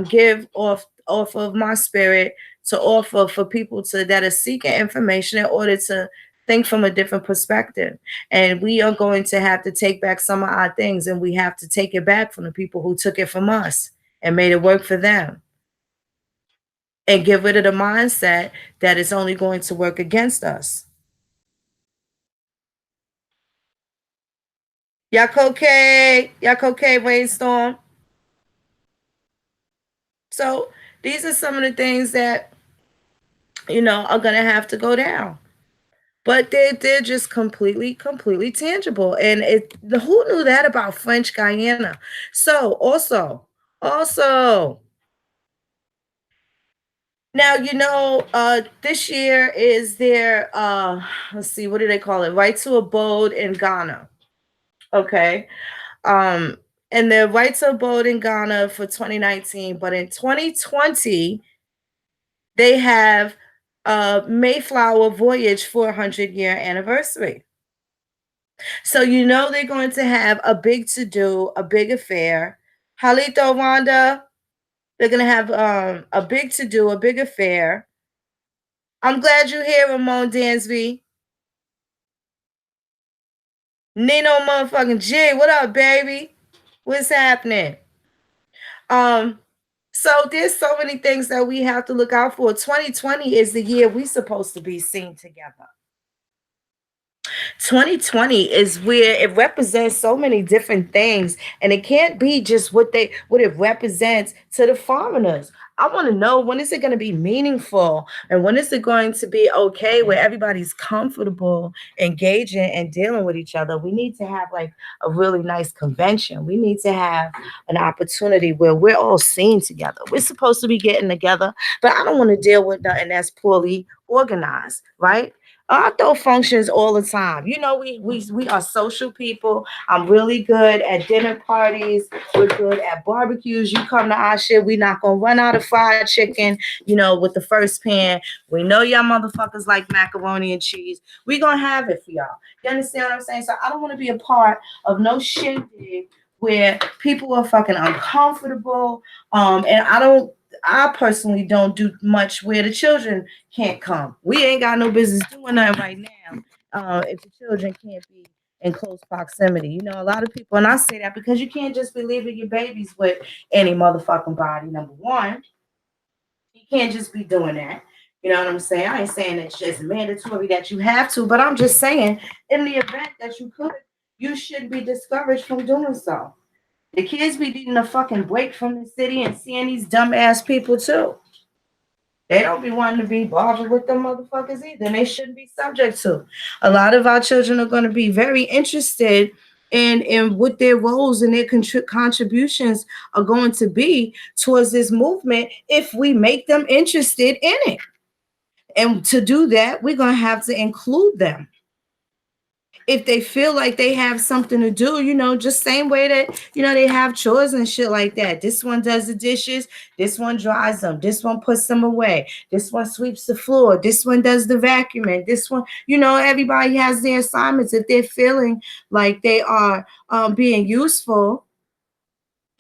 give off of my spirit to offer for people to that are seeking information in order to think from a different perspective. And we are going to have to take back some of our things, and we have to take it back from the people who took it from us and made it work for them. And get rid of the mindset that is only going to work against us. Y'all okay, Brainstorm? So these are some of the things that are gonna have to go down. But they're just completely tangible. And who knew that about French Guyana? So also now this year is their let's see, what do they call it? Right to abode in Ghana. Okay. Um and their right to abode in Ghana for 2019, but in 2020 they have Mayflower Voyage 400-year anniversary. So they're going to have a big to do, a big affair. Halito Wanda, they're going to have a big to do, a big affair. I'm glad you're here, Ramon Dansby. Nino motherfucking G, what up, baby? What's happening? So there's so many things that we have to look out for. 2020 is the year we supposed to be seen together. 2020 is where it represents so many different things, and it can't be just what it represents to the foreigners. I want to know, when is it going to be meaningful, and when is it going to be okay where everybody's comfortable engaging and dealing with each other. We need to have like a really nice convention. We need to have an opportunity where we're all seen together. We're supposed to be getting together, but I don't want to deal with nothing that's poorly organized, right? I throw functions all the time. We are social people. I'm really good at dinner parties. We're good at barbecues. You come to our shit, we not gonna run out of fried chicken, with the first pan. We know y'all motherfuckers like macaroni and cheese. We gonna have it for y'all. You understand what I'm saying? So I don't want to be a part of no shindig where people are fucking uncomfortable. And I personally don't do much where the children can't come. We ain't got no business doing nothing right now if the children can't be in close proximity. A lot of people, and I say that because you can't just be leaving your babies with any motherfucking body, number one. You can't just be doing that. You know what I'm saying? I ain't saying it's just mandatory that you have to, but I'm just saying, in the event that you could, you should be discouraged from doing so. The kids be needing a fucking break from the city and seeing these dumbass people too. They don't be wanting to be bothered with them motherfuckers either. And they shouldn't be subject to. A lot of our children are going to be very interested in what their roles and their contributions are going to be towards this movement if we make them interested in it. And to do that, we're going to have to include them. If they feel like they have something to do, just same way that, they have chores and shit like that. This one does the dishes. This one dries them. This one puts them away. This one sweeps the floor. This one does the vacuuming. This one, everybody has their assignments. If they're feeling like they are being useful,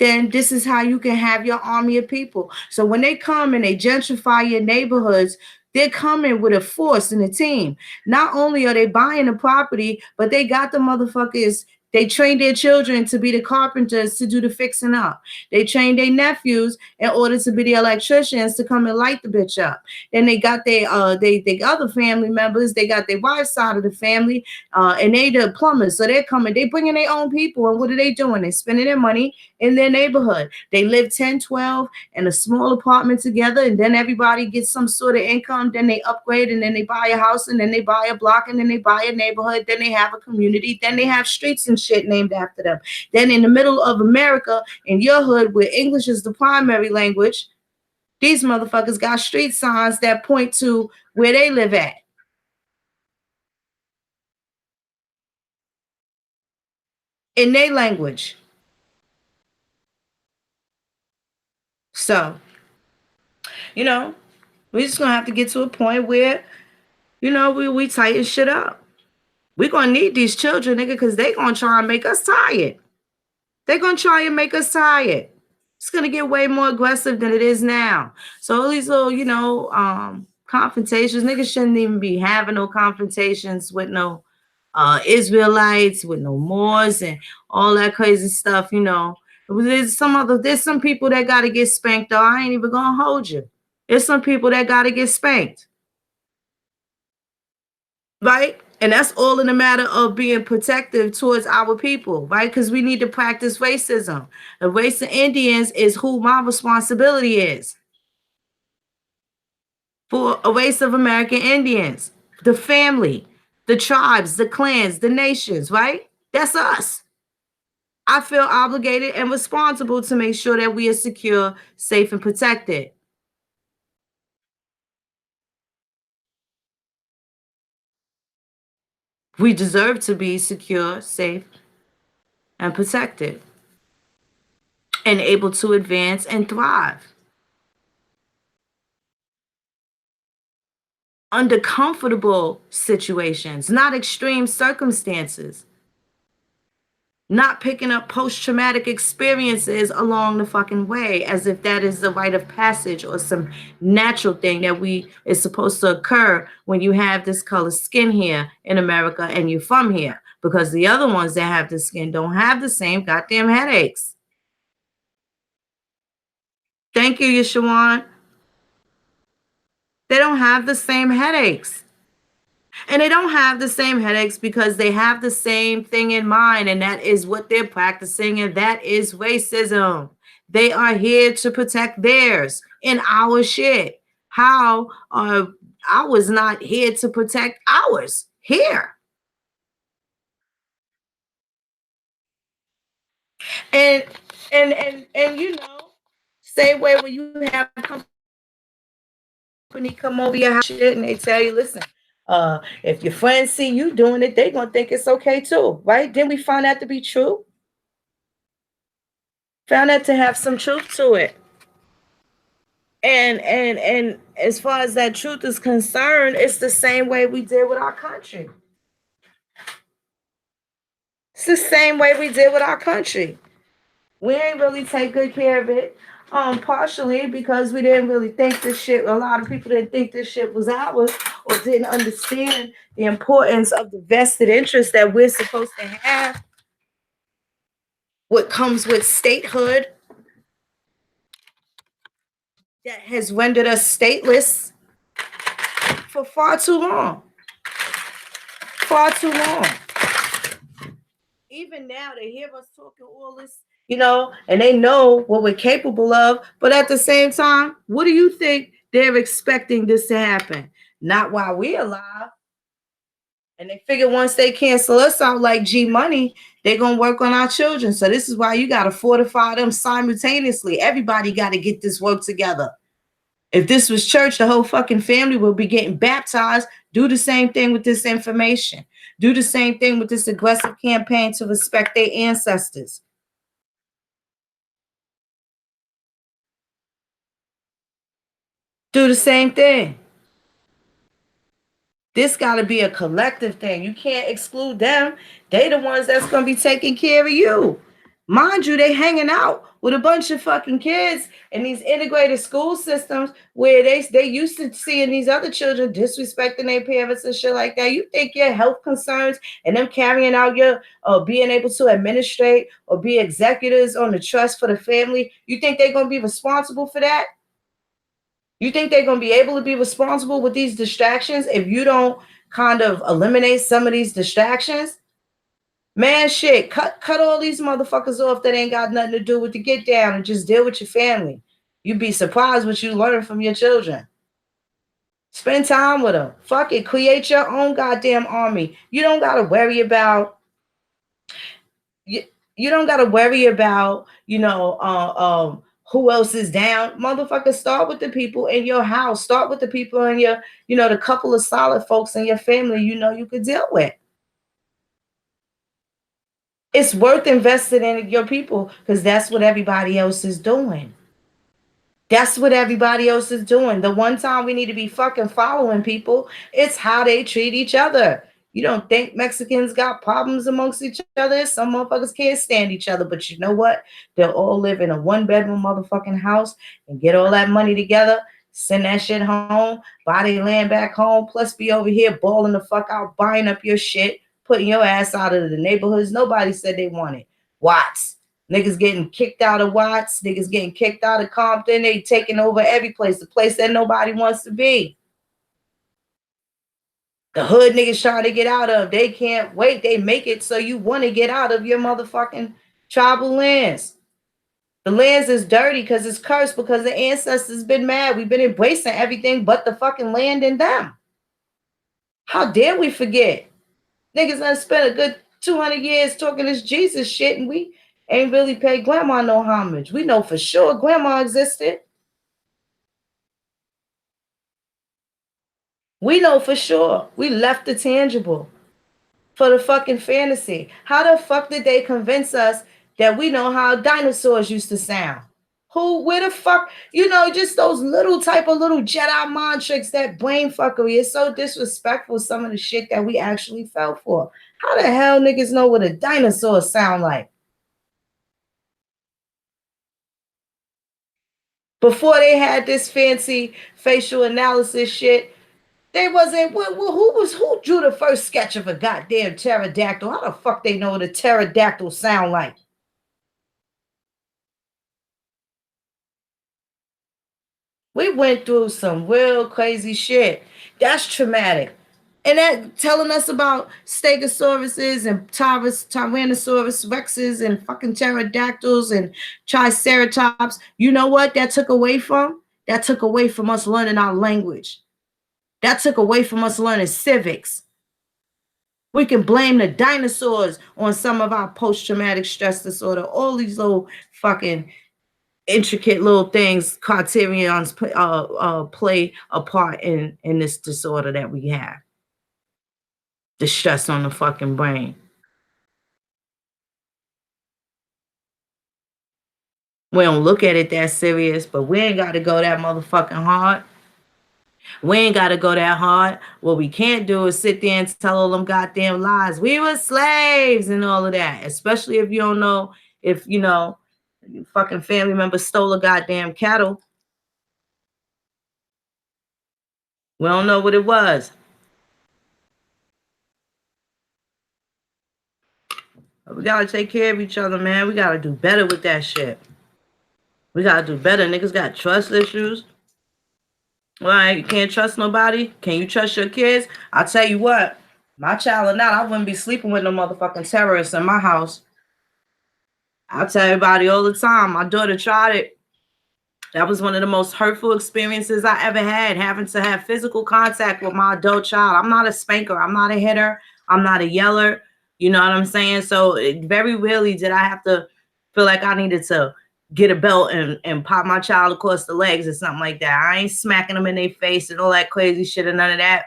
then this is how you can have your army of people. So when they come and they gentrify your neighborhoods, they're coming with a force and a team. Not only are they buying the property, but they got the motherfuckers. They train their children to be the carpenters to do the fixing up. They train their nephews in order to be the electricians to come and light the bitch up. Then they got their other family members. They got their wife's side of the family, and they the plumbers. So they're coming. They bringing their own people, and what are they doing? They're spending their money in their neighborhood. They live 10, 12 in a small apartment together, and then everybody gets some sort of income. Then they upgrade, and then they buy a house, and then they buy a block, and then they buy a neighborhood. Then they have a community. Then they have streets and shit named after them. Then in the middle of America, in your hood, where English is the primary language, these motherfuckers got street signs that point to where they live at in their language. So, you know, we're just gonna have to get to a point where, we tighten shit up. We're gonna need these children, nigga, because they gonna try and make us tired. They're gonna try and make us tired. It's gonna get way more aggressive than it is now. So all these little, confrontations, niggas shouldn't even be having no confrontations with no Israelites, with no Moors and all that crazy stuff. There's some people that gotta get spanked, though. I ain't even gonna hold you. There's some people that gotta get spanked. Right? And that's all in the matter of being protective towards our people, right? Because we need to practice racism. The race of Indians is who my responsibility is for a race of American Indians, the family, the tribes, the clans, the nations, right? That's us. I feel obligated and responsible to make sure that we are secure, safe, and protected. We deserve to be secure, safe, and protected, and able to advance and thrive under comfortable situations, not extreme circumstances, not picking up post-traumatic experiences along the fucking way as if that is the rite of passage or some natural thing that we is supposed to occur when you have this color skin here in America and you're from here, because the other ones that have the skin don't have the same goddamn headaches. Thank you, Yeshawan. They don't have the same headaches. And they don't have the same headaches because they have the same thing in mind, and that is what they're practicing, and that is racism. They are here to protect theirs and our shit. How are I was not here to protect ours here? And same way when you have company come over your house shit and they tell you, listen, if your friends see you doing it, they gonna think it's okay too, right? Then we find that to be true. Found that to have some truth to it. And as far as that truth is concerned, it's the same way we did with our country. It's the same way we did with our country. We ain't really take good care of it. Partially because we didn't really think this shit. A lot of people didn't think this shit was ours or didn't understand the importance of the vested interest that we're supposed to have. What comes with statehood that has rendered us stateless for far too long. Far too long. Even now, they hear us talking all this, and they know what we're capable of. But at the same time, what do you think they're expecting this to happen? Not while we're alive. And they figure once they cancel us out like G Money, they're going to work on our children. So this is why you got to fortify them simultaneously. Everybody got to get this work together. If this was church, the whole fucking family would be getting baptized. Do the same thing with this information. Do the same thing with this aggressive campaign to respect their ancestors. Do the same thing. This got to be a collective thing. You can't exclude them. They the ones that's going to be taking care of you. Mind you, they hanging out with a bunch of fucking kids in these integrated school systems where they used to seeing these other children disrespecting their parents and shit like that. You think your health concerns and them carrying out your being able to administrate or be executors on the trust for the family, you think they're going to be responsible for that? You think they're going to be able to be responsible with these distractions if you don't kind of eliminate some of these distractions? Man, shit, cut all these motherfuckers off that ain't got nothing to do with the get down and just deal with your family. You'd be surprised what you learn from your children. Spend time with them. Fuck it. Create your own goddamn army. You don't gotta worry about you, you don't gotta worry about, who else is down. Motherfucker, start with the people in your house. Start with the people in your, the couple of solid folks in your family you could deal with. It's worth investing in your people because that's what everybody else is doing. That's what everybody else is doing. The one time we need to be fucking following people, it's how they treat each other. You don't think Mexicans got problems amongst each other? Some motherfuckers can't stand each other, but you know what? They'll all live in a one-bedroom motherfucking house and get all that money together, send that shit home, buy their land back home, plus be over here balling the fuck out, buying up your shit, putting your ass out of the neighborhoods nobody said they wanted. Watts. Niggas getting kicked out of Watts. Niggas getting kicked out of Compton. They taking over every place, the place that nobody wants to be. The hood niggas trying to get out of. They can't wait. They make it so you want to get out of your motherfucking tribal lands. The lands is dirty because it's cursed because the ancestors been mad. We've been embracing everything but the fucking land and them. How dare we forget? Niggas done spent a good 200 years talking this Jesus shit and we ain't really paid grandma no homage. We know for sure grandma existed. We know for sure. We left the tangible for the fucking fantasy. How the fuck did they convince us that we know how dinosaurs used to sound? Where the fuck, just those little type of little Jedi mind tricks, that brain fuckery is so disrespectful, some of the shit that we actually fell for. How the hell niggas know what a dinosaur sound like? Before they had this fancy facial analysis shit, they wasn't. Who drew the first sketch of a goddamn pterodactyl? How the fuck they know what a pterodactyl sound like? We went through some real crazy shit. That's traumatic. And that telling us about stegosauruses and tyrannosaurus rexes and fucking pterodactyls and triceratops. You know what that took away from? That took away from us learning our language. That took away from us learning civics. We can blame the dinosaurs on some of our post-traumatic stress disorder. All these little fucking intricate little things, criterions play a part in this disorder that we have. The stress on the fucking brain. We don't look at it that serious, but we ain't got to go that motherfucking hard. We ain't got to go that hard. What we can't do is sit there and tell all them goddamn lies. We were slaves and all of that, especially if you don't know if, fucking family members stole a goddamn cattle. We don't know what it was. We gotta take care of each other, man. We gotta do better with that shit. We gotta do better. Niggas got trust issues. Why you can't trust nobody? Can you trust your kids? I'll tell you what, my child or not, I wouldn't be sleeping with no motherfucking terrorists in my house. I'll tell everybody all the time. My daughter tried it. That was one of the most hurtful experiences I ever had, having to have physical contact with my adult child. I'm not a spanker. I'm not a hitter. I'm not a yeller. You know what I'm saying? So very rarely did I have to feel like I needed to get a belt and pop my child across the legs or something like that. I ain't smacking them in their face and all that crazy shit and none of that.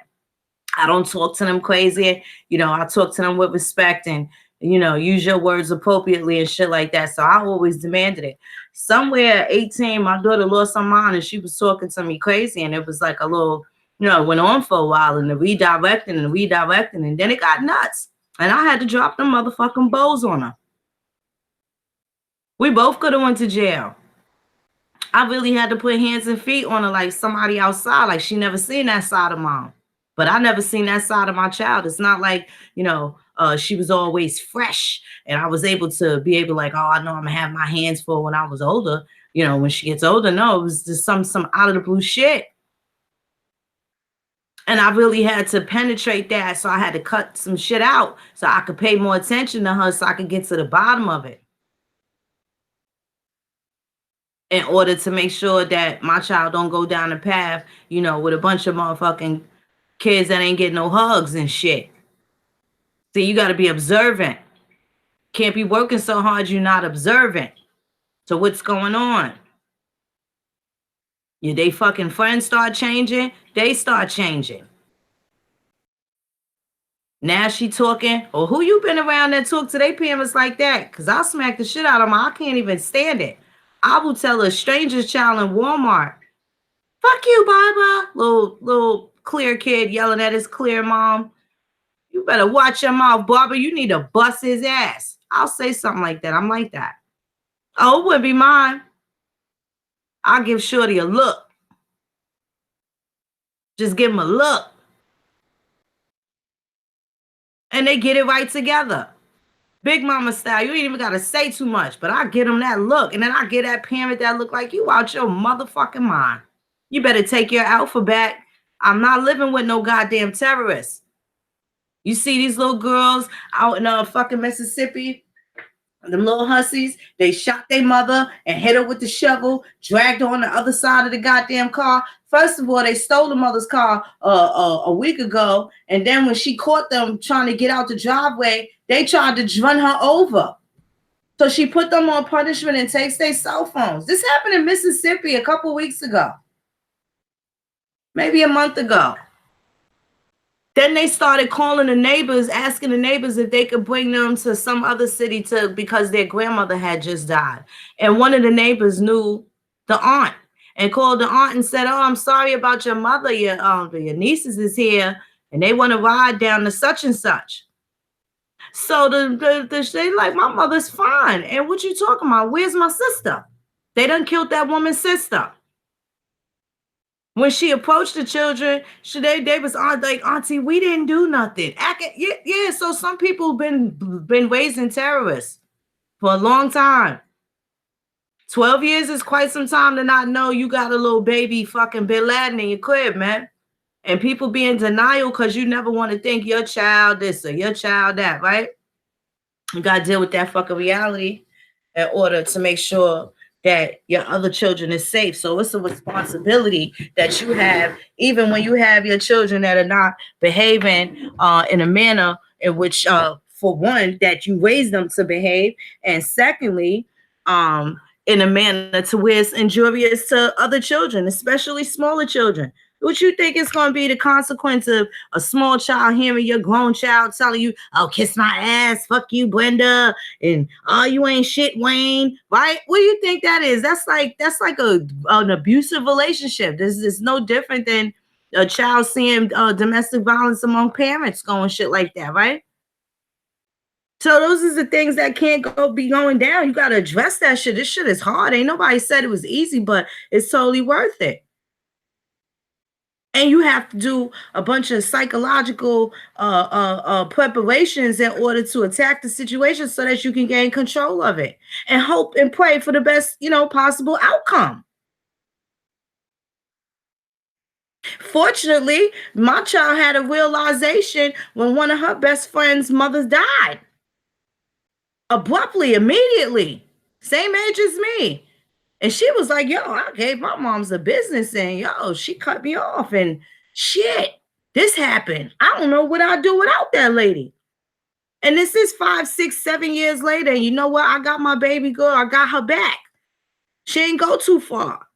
I don't talk to them crazy. I talk to them with respect and, use your words appropriately and shit like that. So I always demanded it. Somewhere at 18, my daughter lost her mind and she was talking to me crazy. And it was like a little, it went on for a while and the redirecting and then it got nuts. And I had to drop them motherfucking bows on her. We both could have went to jail. I really had to put hands and feet on her like somebody outside, like she never seen that side of mom. But I never seen that side of my child. It's not like, she was always fresh and I was able to like, oh, I know I'm gonna have my hands full when I was older. When she gets older, no, it was just some out of the blue shit. And I really had to penetrate that. So I had to cut some shit out so I could pay more attention to her so I could get to the bottom of it in order to make sure that my child don't go down the path, with a bunch of motherfucking kids that ain't getting no hugs and shit. See, you got to be observant. Can't be working so hard you're not observant. So what's going on? Yeah, they fucking friends start changing, they start changing. Now she talking, or who you been around that talk to their parents like that? Because I'll smack the shit out of them. I can't even stand it. I will tell a stranger's child in Walmart, fuck you, Baba. Little clear kid yelling at his clear mom. You better watch your mouth, Barbara. You need to bust his ass. I'll say something like that. I'm like that. Oh, it wouldn't be mine. I'll give Shorty a look. Just give him a look. And they get it right together. Big mama style. You ain't even got to say too much, but I get them that look. And then I get that parent that look like you out your motherfucking mind. You better take your alphabet. I'm not living with no goddamn terrorists. You see these little girls out in fucking Mississippi, them little hussies, they shot their mother and hit her with the shovel, dragged her on the other side of the goddamn car. First of all, they stole the mother's car a week ago. And then when she caught them trying to get out the driveway, they tried to run her over. So she put them on punishment and takes their cell phones. This happened in Mississippi a couple weeks ago. Maybe a month ago. Then they started calling the neighbors, asking the neighbors if they could bring them to some other city because their grandmother had just died. And one of the neighbors knew the aunt and called the aunt and said, "Oh, I'm sorry about your mother. Your nieces is here and they want to ride down to such and such." So they like, my mother's fine. And what you talking about? Where's my sister? They done killed that woman's sister. When she approached the children, they was like, "Auntie, we didn't do nothing." Yeah. So some people been raising terrorists for a long time. 12 years is quite some time to not know you got a little baby fucking Bin Laden in your crib, man. And people be in denial because you never want to think your child this or your child that, right? You got to deal with that fucking reality in order to make sure that your other children is safe. So it's a responsibility that you have, even when you have your children that are not behaving in a manner in which, for one, that you raise them to behave, and secondly, in a manner to where it's injurious to other children, especially smaller children. What you think is going to be the consequence of a small child hearing your grown child telling you, "Oh, kiss my ass, fuck you, Brenda," and "Oh, you ain't shit, Wayne," right? What do you think that is? That's like an abusive relationship. This is no different than a child seeing domestic violence among parents going shit like that, right? So those are the things that can't be going down. You got to address that shit. This shit is hard. Ain't nobody said it was easy, but it's totally worth it. And you have to do a bunch of psychological preparations in order to attack the situation so that you can gain control of it and hope and pray for the best, possible outcome. Fortunately, my child had a realization when one of her best friend's mothers died. Abruptly, immediately. Same age as me. And she was like, "Yo, I gave my mom's a business and she cut me off and shit, this happened. I don't know what I'd do without that lady." And this is 5, 6, 7 years later. And you know what? I got my baby girl. I got her back. She ain't go too far.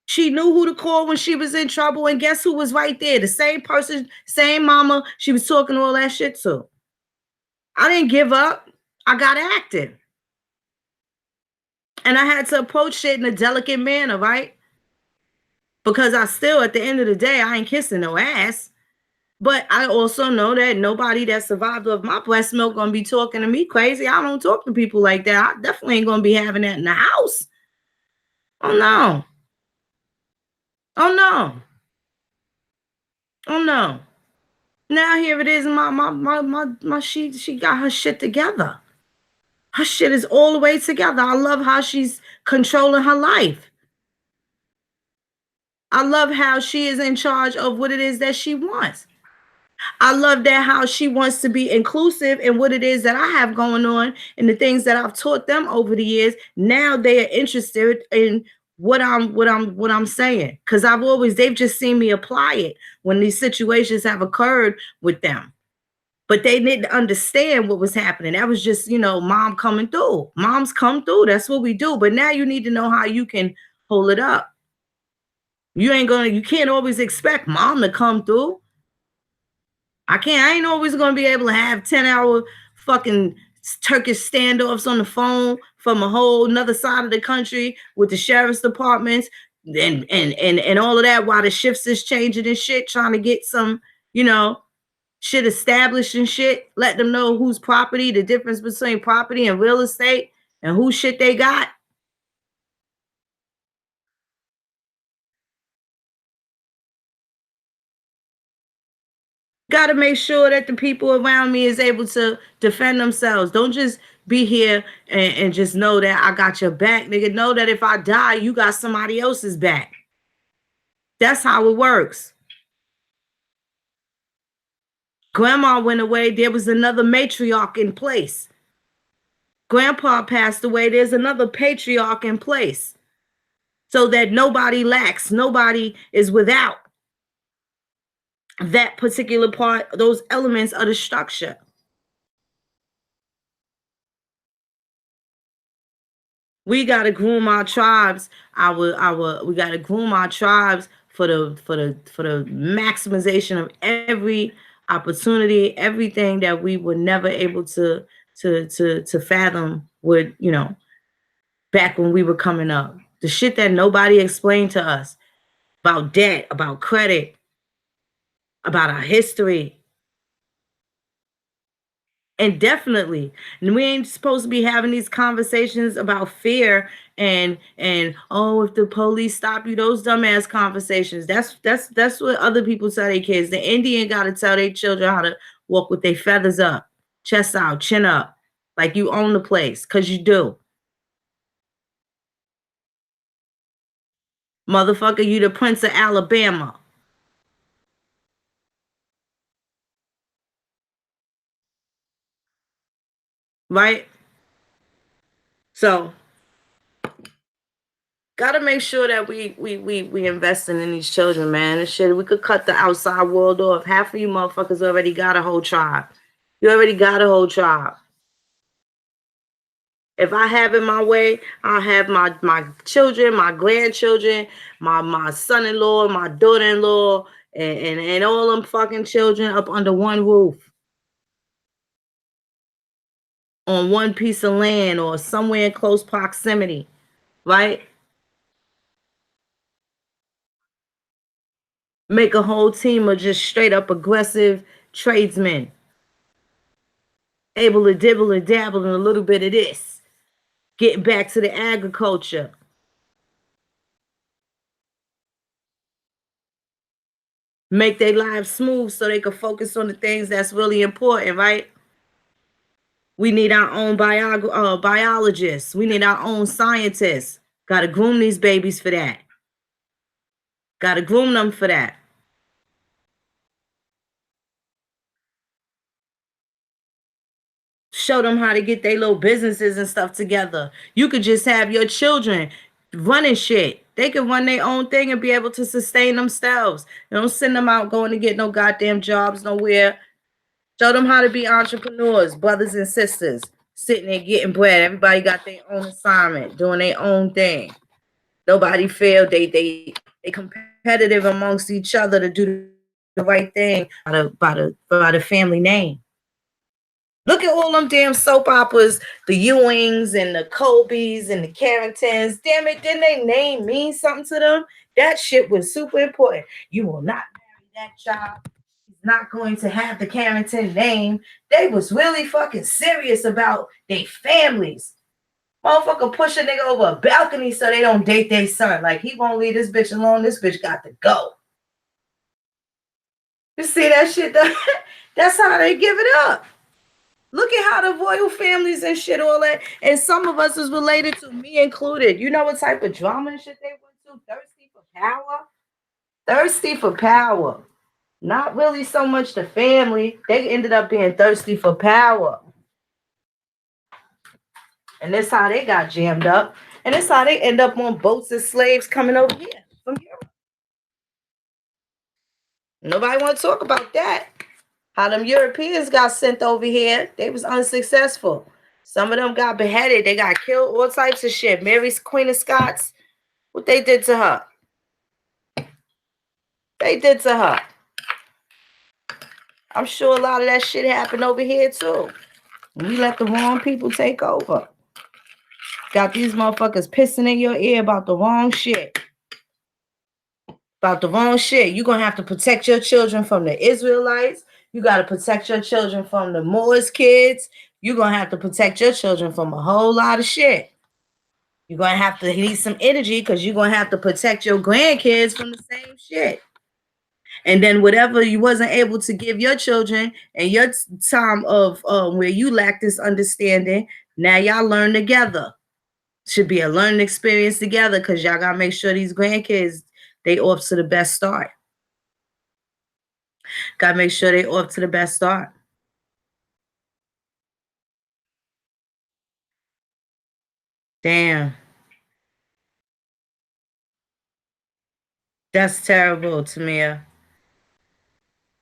She knew who to call when she was in trouble. And guess who was right there? The same person, same mama she was talking all that shit to. I didn't give up. I got active. And I had to approach shit in a delicate manner, right? Because I still, at the end of the day, I ain't kissing no ass. But I also know that nobody that survived off my breast milk gonna be talking to me crazy. I don't talk to people like that. I definitely ain't gonna be having that in the house. Oh no. Oh no. Oh no. Now here it is. She got her shit together. Her shit is all the way together. I love how she's controlling her life. I love how she is in charge of what it is that she wants. I love that how she wants to be inclusive in what it is that I have going on and the things that I've taught them over the years. Now they are interested in what I'm saying. Cause they've just seen me apply it when these situations have occurred with them. But they didn't understand what was happening. That was just, mom coming through. Moms come through. That's what we do. But now you need to know how you can hold it up. You can't always expect mom to come through. I ain't always gonna be able to have 10-hour fucking Turkish standoffs on the phone from a whole another side of the country with the sheriff's departments and all of that while the shifts is changing and shit, trying to get some, you know, shit established and shit. Let them know whose property, the difference between property and real estate, and whose shit they got. Got to make sure that the people around me is able to defend themselves. Don't just be here and just know that I got your back, nigga. Know that if I die, you got somebody else's back. That's how it works. Grandma went away. There was another matriarch in place. Grandpa passed away. There's another patriarch in place so that nobody lacks, nobody is without that particular part, those elements of the structure. We gotta groom our tribes. We gotta groom our tribes for the maximization of every opportunity, everything that we were never able to fathom would, back when we were coming up. The shit that nobody explained to us about debt, about credit, about our history. And definitely, and we ain't supposed to be having these conversations about fear and oh, if the police stop you, those dumbass conversations. That's what other people tell their kids. The Indian got to tell their children how to walk with their feathers up, chest out, chin up, like you own the place, cause you do. Motherfucker, you the Prince of Alabama, right? So gotta make sure that we investing in these children, man. And shit, we could cut the outside world off. Half of you motherfuckers already got a whole tribe. You already got a whole tribe. If I have it my way, I'll have my children, my grandchildren, my son-in-law, my daughter-in-law, and all them fucking children up under one roof on one piece of land or somewhere in close proximity, right? Make a whole team of just straight up aggressive tradesmen, able to dibble and dabble in a little bit of this, getting back to the agriculture, make their lives smooth so they can focus on the things that's really important, right? We need our own biologists. We need our own scientists. Got to groom these babies for that. Got to groom them for that. Show them how to get their little businesses and stuff together. You could just have your children running shit. They can run their own thing and be able to sustain themselves. You don't send them out going to get no goddamn jobs nowhere. Show them how to be entrepreneurs, brothers and sisters, sitting there getting bread. Everybody got their own assignment, doing their own thing. Nobody failed. They competitive amongst each other to do the right thing by the family name. Look at all them damn soap operas, the Ewings and the Colbys and the Carringtons. Damn it, didn't they name mean something to them? That shit was super important. You will not marry that child. He's not going to have the Carrington name. They was really fucking serious about their families. Motherfucker push a nigga over a balcony so they don't date their son. Like, he won't leave this bitch alone. This bitch got to go. You see that shit? That's how they give it up. Look at how the royal families and shit, all that. And some of us is related to me included. You know what type of drama and shit they went through? Thirsty for power? Thirsty for power. Not really so much the family. They ended up being thirsty for power. And that's how they got jammed up. And that's how they end up on boats as slaves coming over here from Europe. Nobody want to talk about that. How them Europeans got sent over here. They was unsuccessful. Some of them got beheaded. They got killed. All types of shit. Mary's Queen of Scots. What they did to her. They did to her. I'm sure a lot of that shit happened over here too. We let the wrong people take over. Got these motherfuckers pissing in your ear about the wrong shit. About the wrong shit. You're going to have to protect your children from the Israelites. You got to protect your children from the Moors kids. You're going to have to protect your children from a whole lot of shit. You're going to have to need some energy because you're going to have to protect your grandkids from the same shit. And then whatever you wasn't able to give your children and your time of where you lack this understanding, now y'all learn together. Should be a learning experience together because y'all got to make sure these grandkids, they off to the best start. Got to make sure they off to the best start. Damn. That's terrible, Tamia.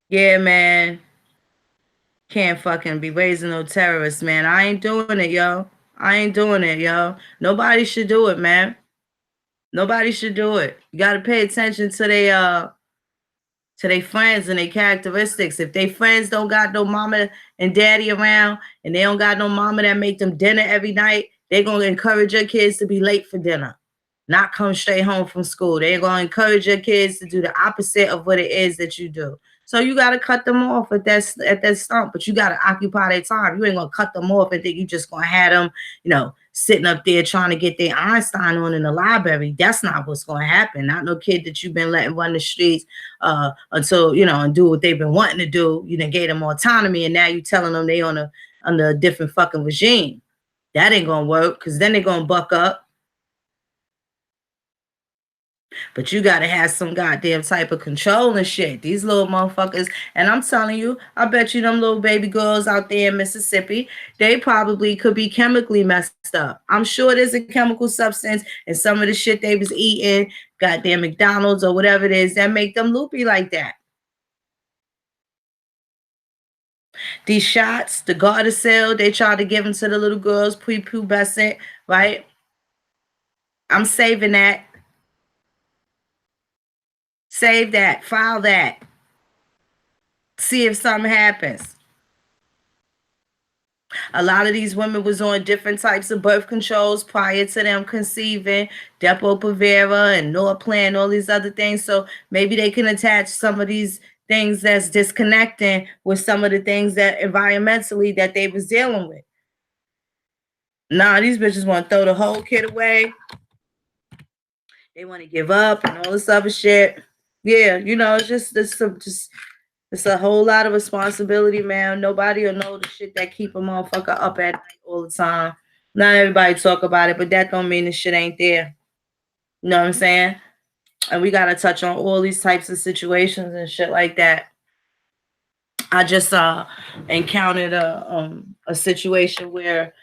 Yeah, man. Can't fucking be raising no terrorists, man. I ain't doing it, yo. I ain't doing it, yo. Nobody should do it, man. Nobody should do it. You got to pay attention to their friends and their characteristics. If they friends don't got no mama and daddy around and they don't got no mama that make them dinner every night, they're going to encourage your kids to be late for dinner, not come straight home from school. They're going to encourage your kids to do the opposite of what it is that you do. So you got to cut them off at that stump, but you got to occupy their time. You ain't going to cut them off and think you just going to have them, sitting up there trying to get their Einstein on in the library. That's not what's going to happen. Not no kid that you've been letting run the streets until, and do what they've been wanting to do. You done gave them autonomy and now you telling them they under a different fucking regime. That ain't going to work because then they're going to buck up. But you got to have some goddamn type of control and shit. These little motherfuckers. And I'm telling you, I bet you them little baby girls out there in Mississippi, they probably could be chemically messed up. I'm sure there's a chemical substance in some of the shit they was eating, goddamn McDonald's or whatever it is, that make them loopy like that. These shots, the Gardasil, they try to give them to the little girls, prepubescent, right? I'm saving that. Save that. File that. See if something happens. A lot of these women was on different types of birth controls prior to them conceiving, Depo-Provera and Norplan, all these other things. So maybe they can attach some of these things that's disconnecting with some of the things that environmentally that they was dealing with. Nah, these bitches want to throw the whole kid away. They want to give up and all this other shit. Yeah, it's just it's a whole lot of responsibility, man. Nobody will know the shit that keep a motherfucker up at night all the time. Not everybody talk about it, but that don't mean the shit ain't there. You know what I'm saying? And we gotta touch on all these types of situations and shit like that. I just encountered a situation where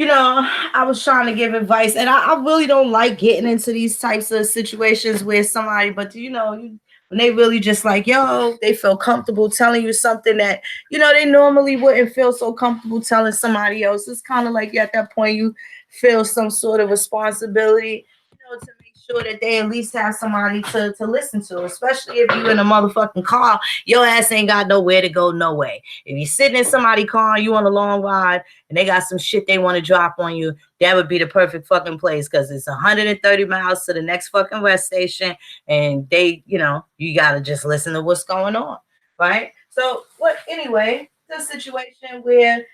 I was trying to give advice, and I really don't like getting into these types of situations where somebody, but when they really just like, they feel comfortable telling you something that, they normally wouldn't feel so comfortable telling somebody else. It's kind of like at that point you feel some sort of responsibility, to make sure that they at least have somebody to listen to, especially if you're in a motherfucking car. Your ass ain't got nowhere to go, no way. If you're sitting in somebody's car and you on a long ride and they got some shit they want to drop on you, that would be the perfect fucking place because it's 130 miles to the next fucking rest station and they, you got to just listen to what's going on, right? So, anyway, the situation where,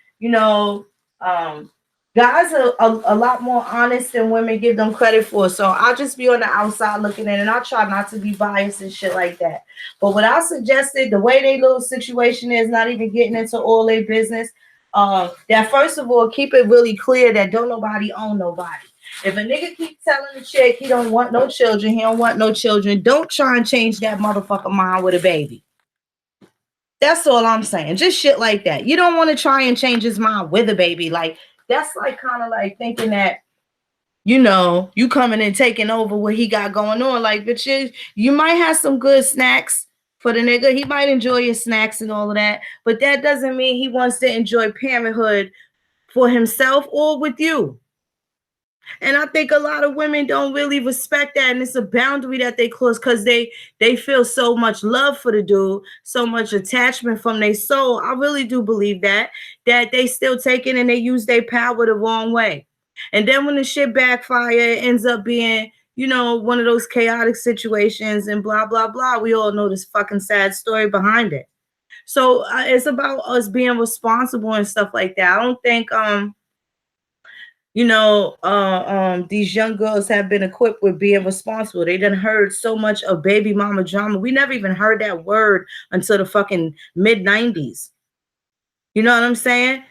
guys are a lot more honest than women give them credit for. So I'll just be on the outside looking in and I'll try not to be biased and shit like that. But what I suggested, the way they little situation is, not even getting into all their business, that first of all, keep it really clear that don't nobody own nobody. If a nigga keep telling the chick he don't want no children, he don't want no children, don't try and change that motherfucker mind with a baby. That's all I'm saying. Just shit like that. You don't want to try and change his mind with a baby. Like, that's like kind of like thinking that, you coming and taking over what he got going on. Like, bitch, you might have some good snacks for the nigga. He might enjoy your snacks and all of that. But that doesn't mean he wants to enjoy parenthood for himself or with you. And I think a lot of women don't really respect that, and it's a boundary that they cross because they feel so much love for the dude, so much attachment from their soul. I really do believe that they still take it and they use their power the wrong way. And then when the shit backfire, it ends up being, one of those chaotic situations and blah blah blah. We all know this fucking sad story behind it. So it's about us being responsible and stuff like that. I don't think these young girls have been equipped with being responsible. They done heard so much of baby mama drama. We never even heard that word until the fucking mid-90s. You know what I'm saying?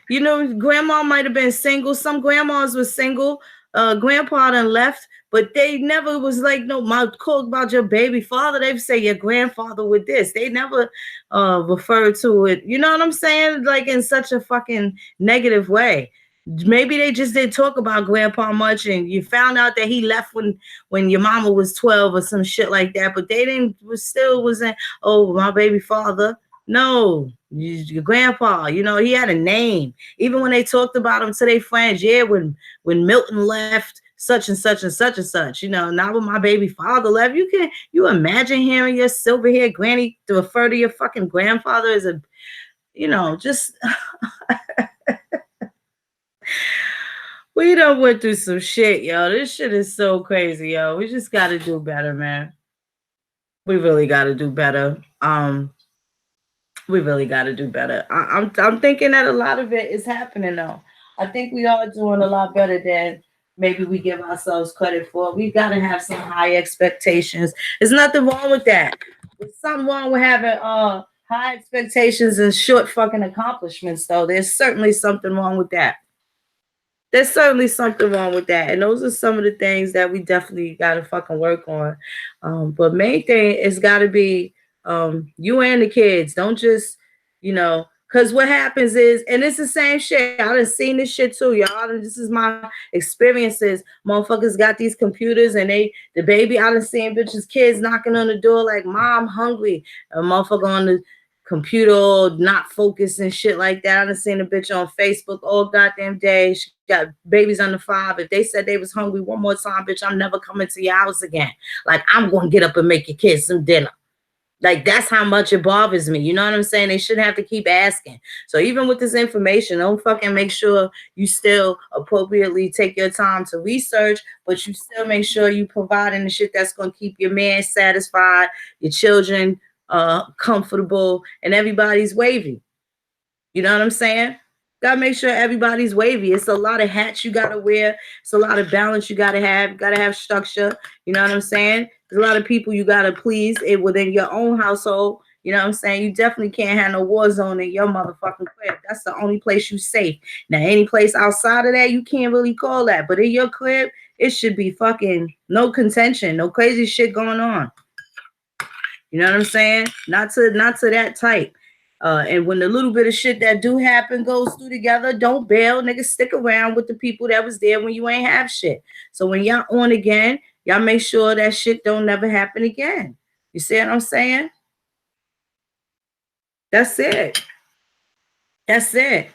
Grandma might have been single. Some grandmas were single. Grandpa done left, but they never was like, no, my call about your baby father. They say your grandfather with this. They never referred to it. You know what I'm saying? Like in such a fucking negative way. Maybe they just didn't talk about grandpa much, and you found out that he left when your mama was 12 or some shit like that. But they didn't still wasn't, oh, my baby father. No, your grandpa, he had a name. Even when they talked about him to their friends, yeah, when Milton left, such and such and such and such, not when my baby father left. You imagine hearing your silver haired granny to refer to your fucking grandfather as a, just we done went through some shit, yo. This shit is so crazy, yo. We just gotta do better, man. We really gotta do better. We really got to do better. I'm thinking that a lot of it is happening though. I think we are doing a lot better than maybe we give ourselves credit for. We got to have some high expectations. There's nothing wrong with that. There's something wrong with having high expectations and short fucking accomplishments though. There's certainly something wrong with that. There's certainly something wrong with that. And those are some of the things that we definitely got to fucking work on. But main thing is got to be you and the kids. Don't just, because what happens is, and it's the same shit. I done seen this shit too, y'all. This is my experiences. Motherfuckers got these computers and the baby, I done seen bitches, kids knocking on the door like, Mom, hungry. A motherfucker on the computer not focused and shit like that. I done seen a bitch on Facebook all goddamn day. She got babies under 5. If they said they was hungry one more time, bitch, I'm never coming to your house again. Like, I'm going to get up and make your kids some dinner. Like, that's how much it bothers me. You know what I'm saying? They shouldn't have to keep asking. So even with this information, don't fucking make sure you still appropriately take your time to research, but you still make sure you providing the shit that's going to keep your man satisfied, your children comfortable, and everybody's wavy. You know what I'm saying? Gotta make sure everybody's wavy. It's a lot of hats you gotta wear. It's a lot of balance you gotta have. You gotta have structure. You know what I'm saying? There's a lot of people you gotta please within your own household. You know what I'm saying? You definitely can't have no war zone in your motherfucking crib. That's the only place you safe. Now, any place outside of that, you can't really call that. But in your crib, it should be fucking no contention, no crazy shit going on. You know what I'm saying? Not to that type. And when the little bit of shit that do happen goes through together, don't bail. Niggas stick around with the people that was there when you ain't have shit. So when y'all on again, y'all make sure that shit don't never happen again. You see what I'm saying? That's it. That's it.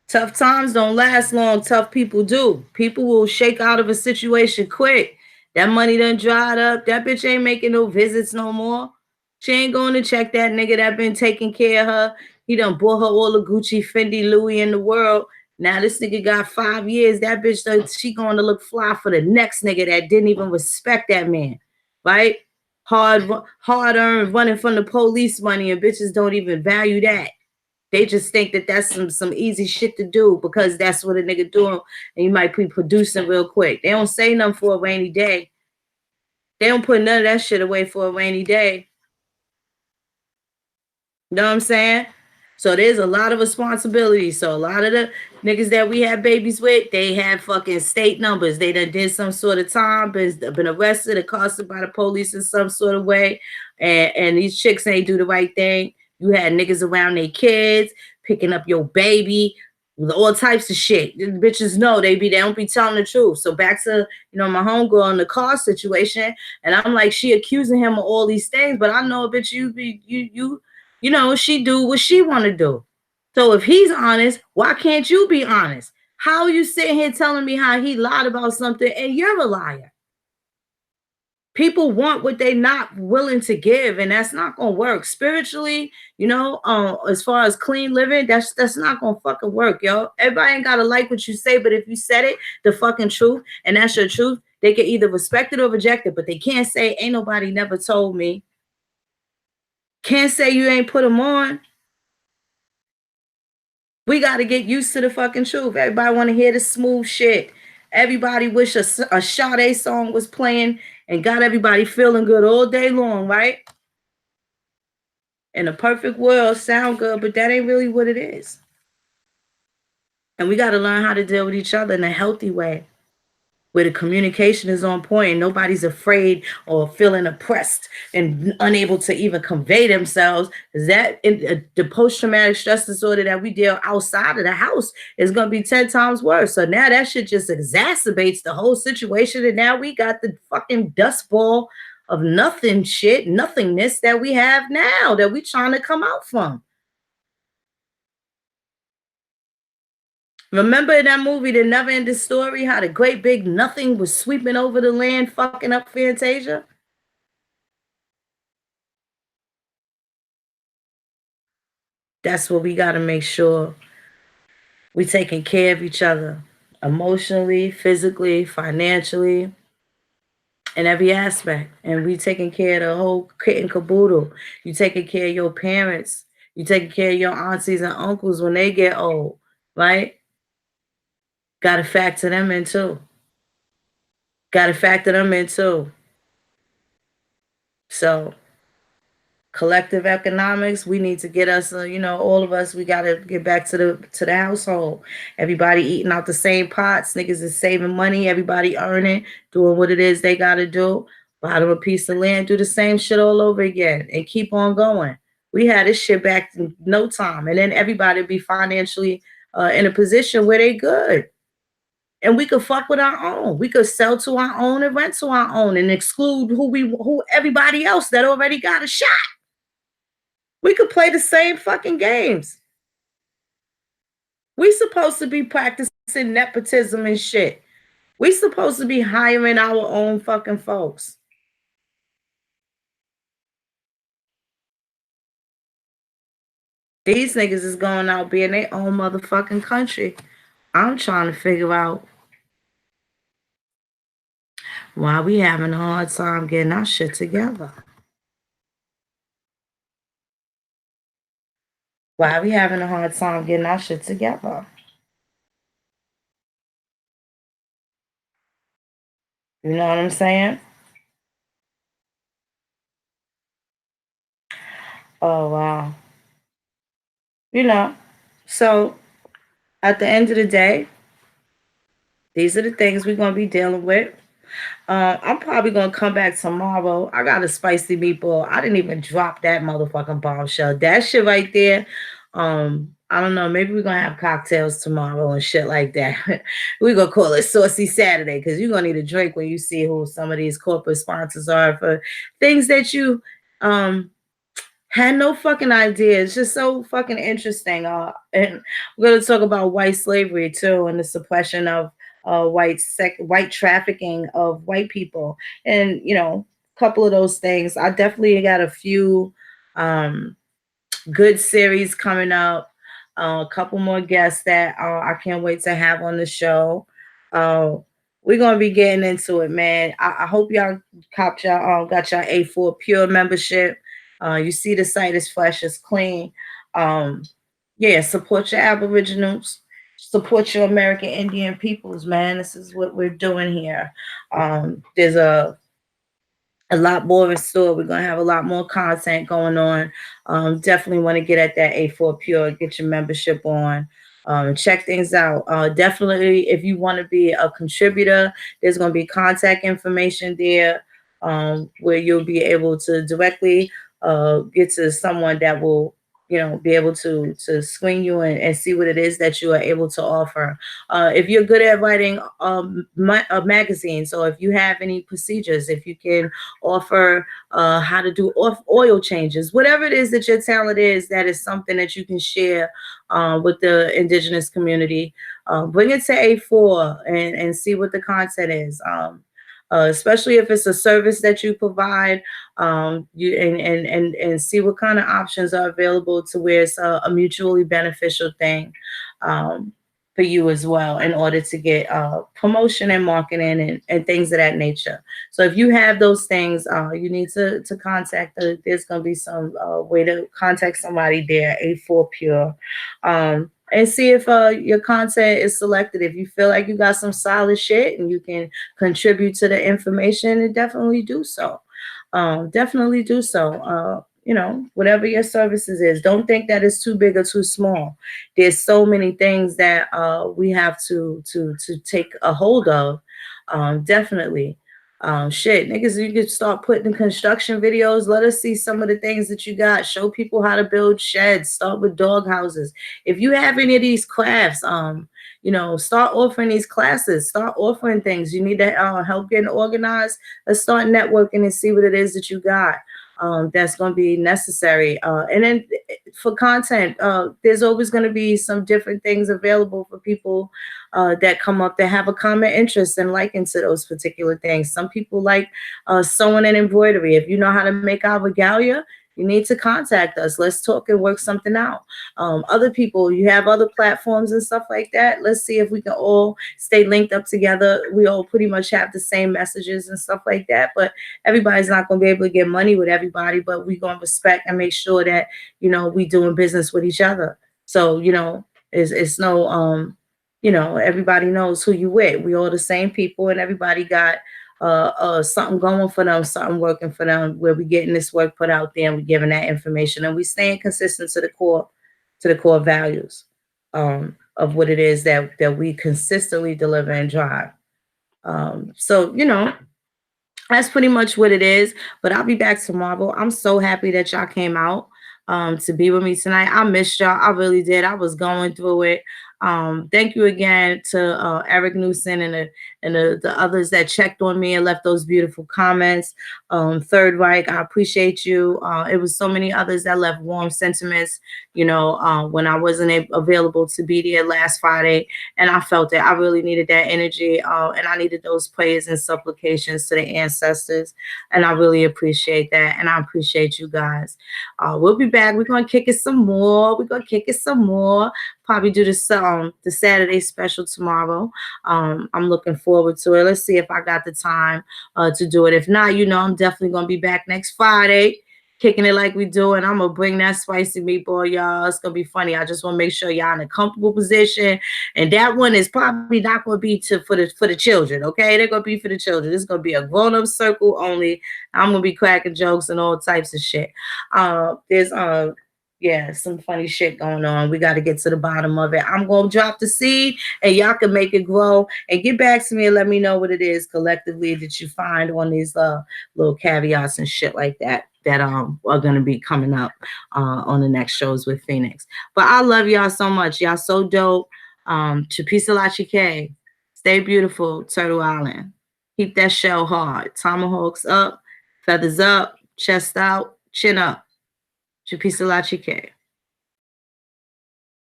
Tough times don't last long. Tough people do. People will shake out of a situation quick. That money done dried up. That bitch ain't making no visits no more. She ain't going to check that nigga that been taking care of her. He done bought her all the Gucci, Fendi, Louis in the world. Now this nigga got 5 years. That bitch, she going to look fly for the next nigga that didn't even respect that man. Right? Hard earned, running from the police money, and bitches don't even value that. They just think that that's some easy shit to do because that's what a nigga doing, and you might be producing real quick. They don't say nothing for a rainy day. They don't put none of that shit away for a rainy day. You know what I'm saying? So there's a lot of responsibility. So a lot of Niggas that we had babies with, they had fucking state numbers. They done did some sort of time, been arrested, accosted by the police in some sort of way, and these chicks ain't do the right thing. You had niggas around their kids, picking up your baby, with all types of shit. The bitches know they don't be telling the truth. So back to my homegirl in the car situation, and I'm like, she accusing him of all these things, but I know, bitch, she do what she want to do. So if he's honest, why can't you be honest? How are you sitting here telling me how he lied about something and you're a liar? People want what they're not willing to give, and that's not gonna work spiritually. As far as clean living, that's not gonna fucking work, yo. Everybody ain't gotta like what you say, but if you said it, the fucking truth, and that's your truth, they can either respect it or reject it. But they can't say ain't nobody never told me. Can't say you ain't put them on. We got to get used to the fucking truth. Everybody want to hear the smooth shit. Everybody wish a Sade song was playing and got everybody feeling good all day long, right? In a perfect world, sound good, but that ain't really what it is. And we got to learn how to deal with each other in a healthy way, where the communication is on point and nobody's afraid or feeling oppressed and unable to even convey themselves. The post-traumatic stress disorder that we deal outside of the house is going to be 10 times worse. So now that shit just exacerbates the whole situation. And now we got the fucking dust ball of nothingness that we have now that we trying to come out from. Remember in that movie, The Never Ending Story, how the great big nothing was sweeping over the land, fucking up Fantasia? That's what we got to make sure we taking care of each other emotionally, physically, financially, in every aspect. And we taking care of the whole kit and caboodle. You taking care of your parents. You taking care of your aunties and uncles when they get old, right? Got to factor them in too. Got to factor them in too. So collective economics, we need to get us, all of us, we got to get back to the household. Everybody eating out the same pots. Niggas is saving money. Everybody earning, doing what it is they got to do. Buy them a piece of land, do the same shit all over again, and keep on going. We had this shit back in no time, and then everybody be financially in a position where they good. And we could fuck with our own. We could sell to our own and rent to our own and exclude who everybody else that already got a shot. We could play the same fucking games. We supposed to be practicing nepotism and shit. We supposed to be hiring our own fucking folks. These niggas is going out being their own motherfucking country. I'm trying to figure out why we having a hard time getting our shit together. Why we having a hard time getting our shit together? You know what I'm saying? Oh, wow. You know, so at the end of the day, these are the things we're going to be dealing with. I'm probably gonna come back tomorrow. I got a spicy meatball. I didn't even drop that motherfucking bombshell. That shit right there. I don't know. Maybe we're gonna have cocktails tomorrow and shit like that. We're gonna call it Saucy Saturday because you're gonna need a drink when you see who some of these corporate sponsors are for things that you had no fucking idea. It's just so fucking interesting. And we're gonna talk about white slavery too and the suppression of white trafficking of white people, and a couple of those things. I definitely got a few good series coming up. A couple more guests that I can't wait to have on the show. Uh, we're gonna be getting into it, man. I hope y'all got your A4 Pure membership. You see the site is fresh, it's clean. Yeah, support your Aboriginals, support your American Indian peoples, man. This is what we're doing here. There's a lot more in store. We're gonna have a lot more content going on. Definitely want to get at that A4 Pure, get your membership on. Check things out. Definitely, if you want to be a contributor, there's going to be contact information there, where you'll be able to directly get to someone that will, be able to screen you and see what it is that you are able to offer. If you're good at writing a magazine, so if you have any procedures, if you can offer how to do off oil changes, whatever it is that your talent is, that is something that you can share with the indigenous community. Bring it to A4 and see what the content is. Especially if it's a service that you provide, you and see what kind of options are available to where it's a mutually beneficial thing, um, for you as well, in order to get promotion and marketing and things of that nature. So if you have those things, you need to contact. There's going to be some way to contact somebody there, A4 Pure, and see if your content is selected. If you feel like you got some solid shit and you can contribute to the information, and definitely do so. Definitely do so. Whatever your services is, don't think that it's too big or too small. There's so many things that we have to take a hold of. Definitely. Shit, niggas, you could start putting in construction videos. Let us see some of the things that you got. Show people how to build sheds. Start with dog houses. If you have any of these crafts, start offering these classes. Start offering things. You need to help getting organized. Let's start networking and see what it is that you got. That's going to be necessary. And then for content, there's always going to be some different things available for people that come up that have a common interest and liking to those particular things. Some people like sewing and embroidery. If you know how to make our regalia, you need to contact us. Let's talk and work something out. Other people, you have other platforms and stuff like that. Let's see if we can all stay linked up together. We all pretty much have the same messages and stuff like that, but everybody's not going to be able to get money with everybody, but we're going to respect and make sure that, we doing business with each other. So, it's no, everybody knows who you with. We all the same people, and everybody got something going for them, something working for them, where we getting this work put out there and we giving that information, and we staying consistent to the core values of what it is that we consistently deliver and drive. So that's pretty much what it is. But I'll be back tomorrow. I'm so happy that y'all came out to be with me tonight. I missed y'all. I really did. I was going through it. Thank you again to Eric Newson and the others that checked on me and left those beautiful comments. Third Reich, I appreciate you. It was so many others that left warm sentiments, when I wasn't available to be there last Friday. And I felt that I really needed that energy, and I needed those prayers and supplications to the ancestors. And I really appreciate that. And I appreciate you guys. We'll be back. We're going to kick it some more. We're going to kick it some more. Probably do the Saturday special tomorrow. I'm looking forward to it. Let's see if I got the time to do it. If not, I'm definitely going to be back next Friday, kicking it like we do. And I'm going to bring that spicy meatball, y'all. It's going to be funny. I just want to make sure y'all in a comfortable position. And that one is probably not going to be for the children, okay? They're going to be for the children. It's going to be a grown-up circle only. I'm going to be cracking jokes and all types of shit. There's yeah, some funny shit going on. We got to get to the bottom of it. I'm going to drop the seed and y'all can make it grow, and get back to me and let me know what it is collectively that you find on these little caveats and shit like that are going to be coming up on the next shows with Phoenix. But I love y'all so much. Y'all so dope. Chupisalachi K. Stay beautiful, Turtle Island. Keep that shell hard. Tomahawks up, feathers up, chest out, chin up. Chupisalachi K.